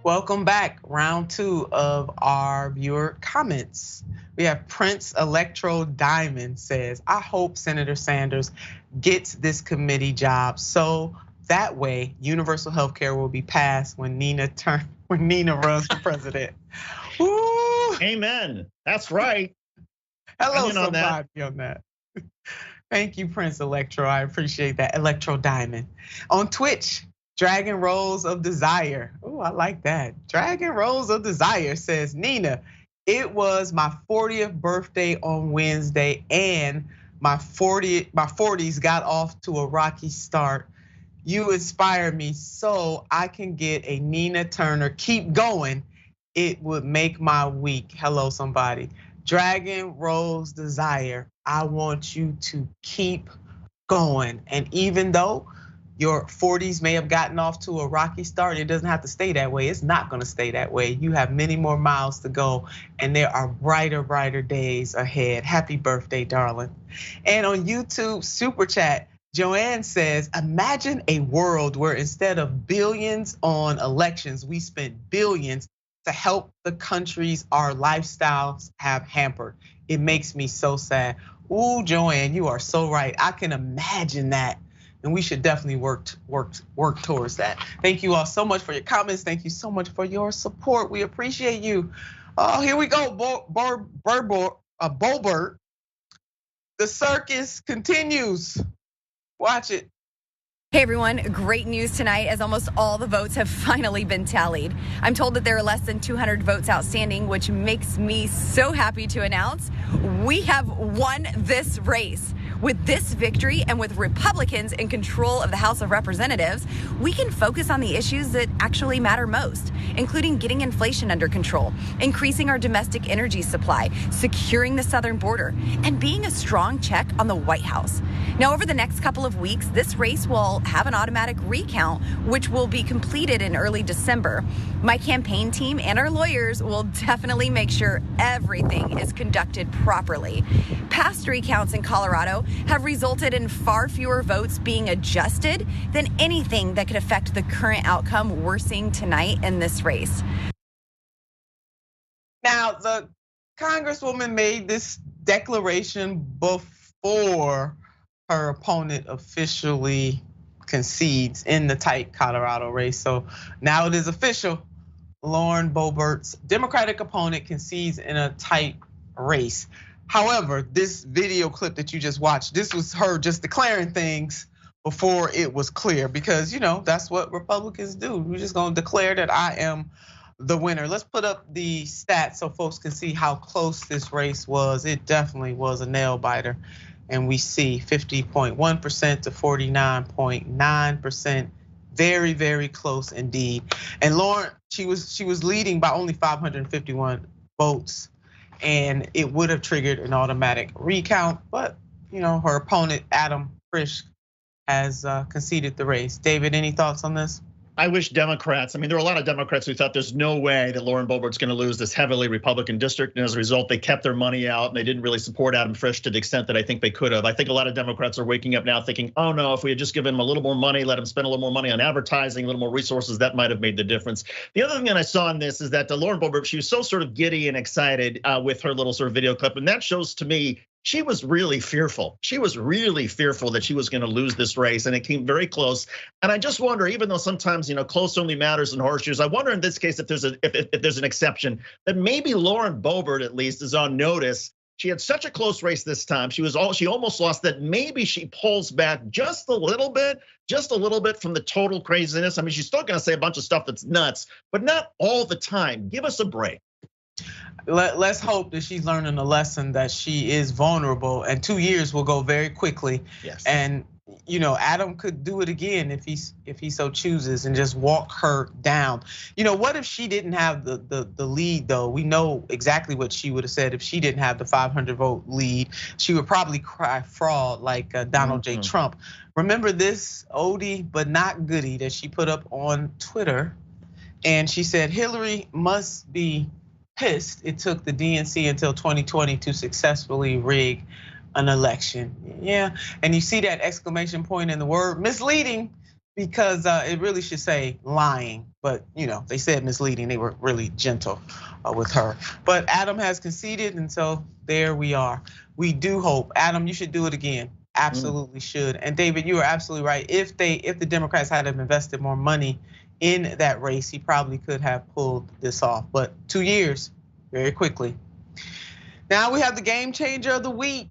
Welcome back, round 2 of our viewer comments. We have Prince Electro Diamond says, I hope Senator Sanders gets this committee job so that way universal health care will be passed when Nina runs for president. Woo! Amen. That's right. Hello, somebody on that. Thank you, Prince Electro. I appreciate that. Electro Diamond. On Twitch, Dragon Rose of Desire. Oh, I like that. Dragon Rose of Desire says, Nina, it was my 40th birthday on Wednesday and my 40s got off to a rocky start. You inspire me so I can get a Nina Turner. Keep going. It would make my week. Hello, somebody. Dragon Rose Desire, I want you to keep going. And even though your 40s may have gotten off to a rocky start, it doesn't have to stay that way. It's not gonna stay that way. You have many more miles to go and there are brighter days ahead. Happy birthday, darling. And on YouTube Super Chat, Joanne says, imagine a world where instead of billions on elections, we spent billions to help the countries our lifestyles have hampered. It makes me so sad. Ooh, Joanne, you are so right. I can imagine that. And we should definitely work towards that. Thank you all so much for your comments. Thank you so much for your support. We appreciate you. Oh, here we go, Boebert. The circus continues. Watch it. Hey everyone, great news tonight as almost all the votes have finally been tallied. I'm told that there are less than 200 votes outstanding, which makes me so happy to announce we have won this race. With this victory and with Republicans in control of the House of Representatives, we can focus on the issues that actually matter most, including getting inflation under control, increasing our domestic energy supply, securing the southern border, and being a strong check on the White House. Now, over the next couple of weeks, this race will have an automatic recount, which will be completed in early December. My campaign team and our lawyers will definitely make sure everything is conducted properly. Past recounts in Colorado have resulted in far fewer votes being adjusted than anything that could affect the current outcome we're seeing tonight in this race. Now, the Congresswoman made this declaration before her opponent officially concedes in the tight Colorado race. So now it is official. Lauren Boebert's Democratic opponent concedes in a tight race. However, this video clip that you just watched, this was her just declaring things before it was clear, because that's what Republicans do. We're just gonna declare that I am the winner. Let's put up the stats so folks can see how close this race was. It definitely was a nail biter. And we see 50.1% to 49.9%. Very, very close indeed. And Lauren, she was leading by only 551 votes, and it would have triggered an automatic recount. But her opponent, Adam Frisch, has conceded the race. David, any thoughts on this? I wish Democrats, there were a lot of Democrats who thought there's no way that Lauren Boebert's gonna lose this heavily Republican district. And as a result, they kept their money out and they didn't really support Adam Frisch to the extent that I think they could have. I think a lot of Democrats are waking up now thinking, oh no, if we had just given him a little more money, let him spend a little more money on advertising, a little more resources, that might have made the difference. The other thing that I saw in this is that Lauren Boebert, she was so sort of giddy and excited with her little sort of video clip. And that shows to me, she was really fearful. She was really fearful that she was going to lose this race, and it came very close. And I just wonder, even though sometimes close only matters in horseshoes, I wonder in this case if there's an exception, that maybe Lauren Boebert at least is on notice. She had such a close race this time. She almost lost, that maybe she pulls back just a little bit from the total craziness. She's still going to say a bunch of stuff that's nuts, but not all the time. Give us a break. Let's hope that she's learning a lesson, that she is vulnerable, and 2 years will go very quickly. Yes. And Adam could do it again if he so chooses, and just walk her down. What if she didn't have the lead though? We know exactly what she would have said if she didn't have the 500 vote lead. She would probably cry fraud like Donald J. Trump. Remember this oldie but not goodie that she put up on Twitter, and she said Hillary must be pissed it took the DNC until 2020 to successfully rig an election. Yeah, and you see that exclamation point in the word misleading, because it really should say lying, but they said misleading. They were really gentle with her. But Adam has conceded, and so there we are. We do hope, Adam, you should do it again. Absolutely should. And David, you are absolutely right. If the Democrats had invested more money in that race, he probably could have pulled this off. But 2 years, very quickly. Now we have the game changer of the week.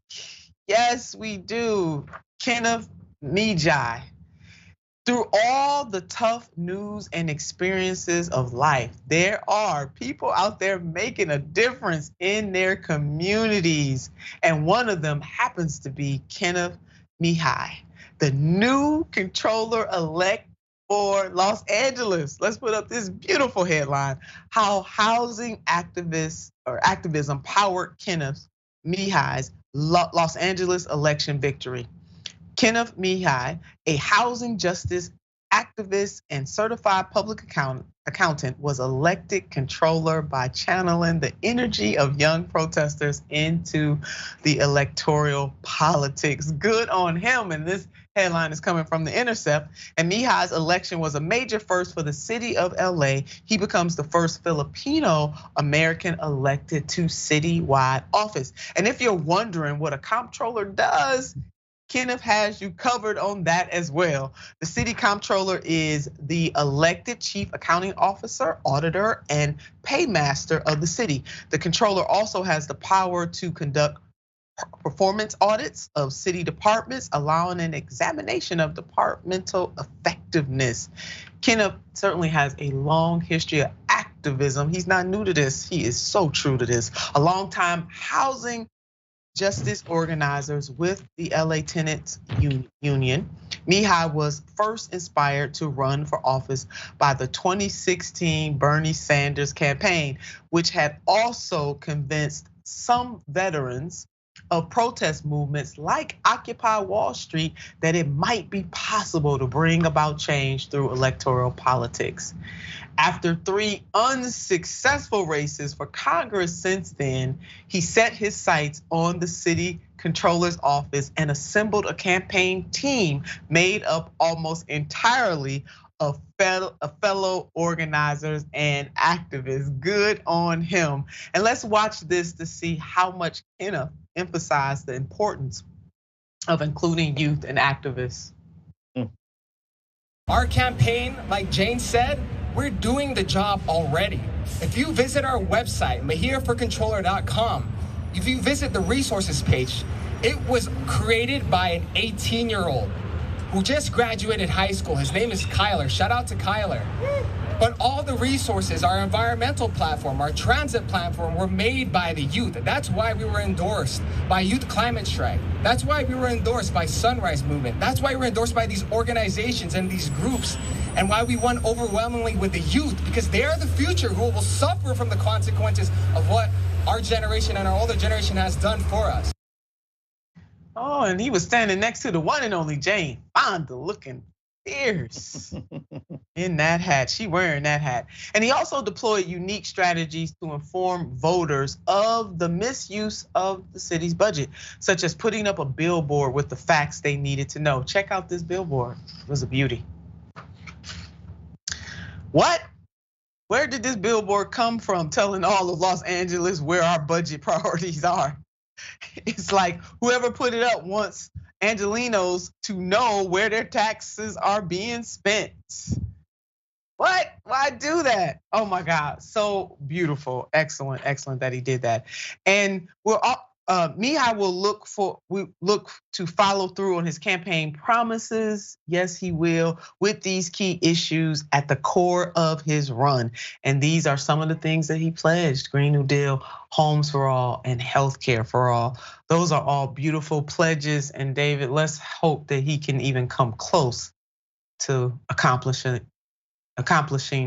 Yes, we do. Kenneth, Mejia. Through all the tough news and experiences of life, there are people out there making a difference in their communities. And one of them happens to be Kenneth Mejia, the new controller-elect for Los Angeles. Let's put up this beautiful headline: how housing activism powered Kenneth Mejia's Los Angeles election victory. Kenneth Mejia, a housing justice activist and certified public accountant, was elected controller by channeling the energy of young protesters into the electoral politics. Good on him. And this headline is coming from The Intercept. And Mejia's election was a major first for the city of LA. He becomes the first Filipino American elected to citywide office. And if you're wondering what a comptroller does, Kenneth has you covered on that as well. The city comptroller is the elected chief accounting officer, auditor, and paymaster of the city. The controller also has the power to conduct performance audits of city departments, allowing an examination of departmental effectiveness. Kenneth certainly has a long history of activism. He's not new to this. He is so true to this. A longtime housing justice organizers with the LA Tenants Union, Mejia was first inspired to run for office by the 2016 Bernie Sanders campaign, which had also convinced some veterans of protest movements like Occupy Wall Street that it might be possible to bring about change through electoral politics. After 3 unsuccessful races for Congress since then, he set his sights on the city controller's office and assembled a campaign team made up almost entirely of fellow organizers and activists. Good on him. And let's watch this to see how much Kenneth emphasized the importance of including youth and activists. Our campaign, like Jane said, we're doing the job already. If you visit our website, mejiaforcontroller.com, if you visit the resources page, it was created by an 18-year-old who just graduated high school. His name is Kyler. Shout out to Kyler. But all the resources, our environmental platform, our transit platform, were made by the youth. That's why we were endorsed by Youth Climate Strike. That's why we were endorsed by Sunrise Movement. That's why we were endorsed by these organizations and these groups, and why we won overwhelmingly with the youth, because they are the future who will suffer from the consequences of what our generation and our older generation has done for us. Oh, and he was standing next to the one and only Jane Fonda, looking fierce in that hat. She wearing that hat. And he also deployed unique strategies to inform voters of the misuse of the city's budget, such as putting up a billboard with the facts they needed to know. Check out this billboard. It was a beauty. What? Where did this billboard come from telling all of Los Angeles where our budget priorities are? It's like whoever put it up wants Angelenos to know where their taxes are being spent. What? Why do that? Oh my God, so beautiful, excellent that he did that. And we're all, Mejia will look to follow through on his campaign promises. Yes, he will, with these key issues at the core of his run. And these are some of the things that he pledged: Green New Deal, homes for all, and healthcare for all. Those are all beautiful pledges. And David, let's hope that he can even come close to accomplishing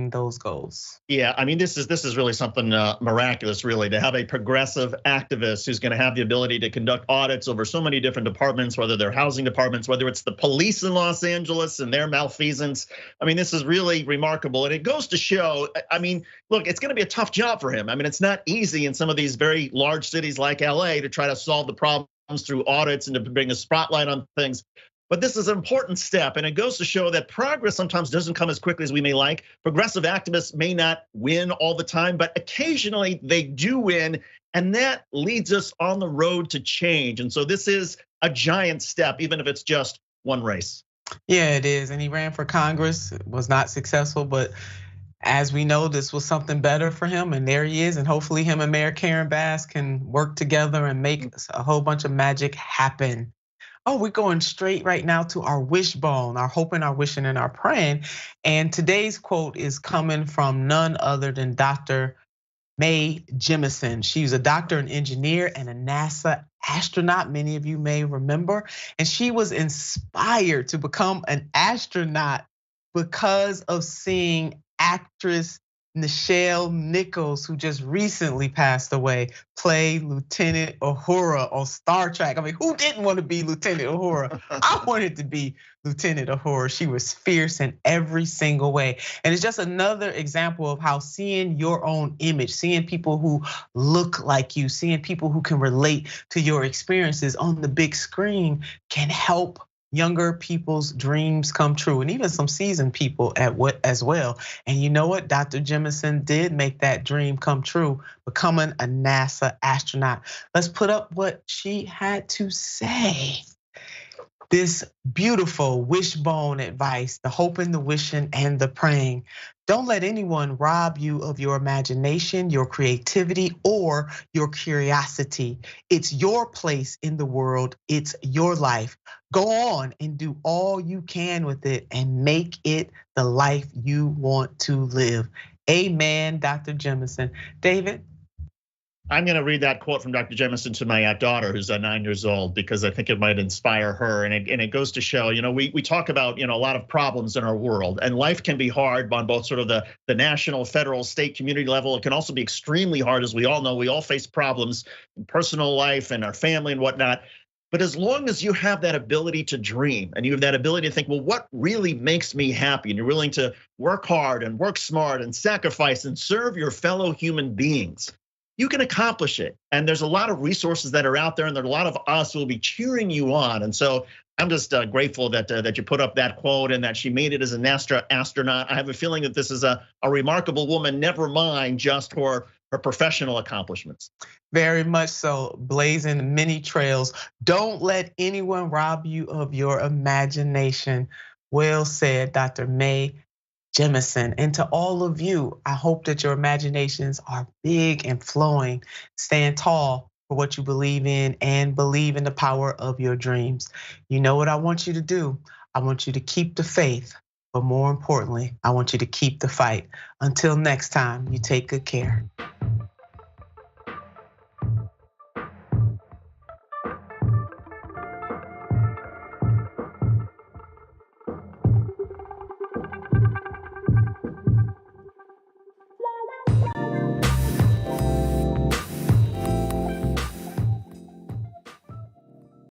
those goals. Yeah, I mean, this is really something miraculous, really, to have a progressive activist who's going to have the ability to conduct audits over so many different departments, whether they're housing departments, whether it's the police in Los Angeles and their malfeasance. I mean, this is really remarkable, and it goes to show. I mean, look, it's going to be a tough job for him. I mean, it's not easy in some of these very large cities like LA to try to solve the problems through audits and to bring a spotlight on things. But this is an important step, and it goes to show that progress sometimes doesn't come as quickly as we may like. Progressive activists may not win all the time, but occasionally they do win, and that leads us on the road to change. And so this is a giant step, even if it's just one race. Yeah, it is, and he ran for Congress, was not successful, but as we know, this was something better for him, and there he is, and hopefully him and Mayor Karen Bass can work together and make a whole bunch of magic happen. Oh, we're going straight right now to our wishbone, our hoping, our wishing, and our praying. And today's quote is coming from none other than Dr. Mejia. She's a doctor and engineer and a NASA astronaut, many of you may remember. And she was inspired to become an astronaut because of seeing actress Nichelle Nichols, who just recently passed away, play Lieutenant Uhura on Star Trek. I mean, who didn't want to be Lieutenant Uhura? I wanted to be Lieutenant Uhura. She was fierce in every single way. And it's just another example of how seeing your own image, seeing people who look like you, seeing people who can relate to your experiences on the big screen can help younger people's dreams come true, and even some seasoned people as well. And you know what? Dr. Jemison did make that dream come true, becoming a NASA astronaut. Let's put up what she had to say. This beautiful wishbone advice, the hoping, the wishing, and the praying. Don't let anyone rob you of your imagination, your creativity, or your curiosity. It's your place in the world. It's your life. Go on and do all you can with it and make it the life you want to live. Amen, Dr. Jemison. David? I'm going to read that quote from Dr. Jemison to my daughter, who's 9 years old, because I think it might inspire her. And it goes to show, we talk about, a lot of problems in our world, and life can be hard on both sort of the national, federal, state, community level. It can also be extremely hard, as we all know. We all face problems in personal life and our family and whatnot. But as long as you have that ability to dream and you have that ability to think, well, what really makes me happy? And you're willing to work hard and work smart and sacrifice and serve your fellow human beings, you can accomplish it. And there's a lot of resources that are out there, and there are a lot of us who will be cheering you on. And so I'm just grateful that you put up that quote and that she made it as an astronaut. I have a feeling that this is a remarkable woman, never mind just her professional accomplishments. Very much so, blazing many trails. Don't let anyone rob you of your imagination. Well said, Dr. Mae Jemison. And to all of you, I hope that your imaginations are big and flowing. Stand tall for what you believe in and believe in the power of your dreams. You know what I want you to do? I want you to keep the faith, but more importantly, I want you to keep the fight. Until next time, you take good care.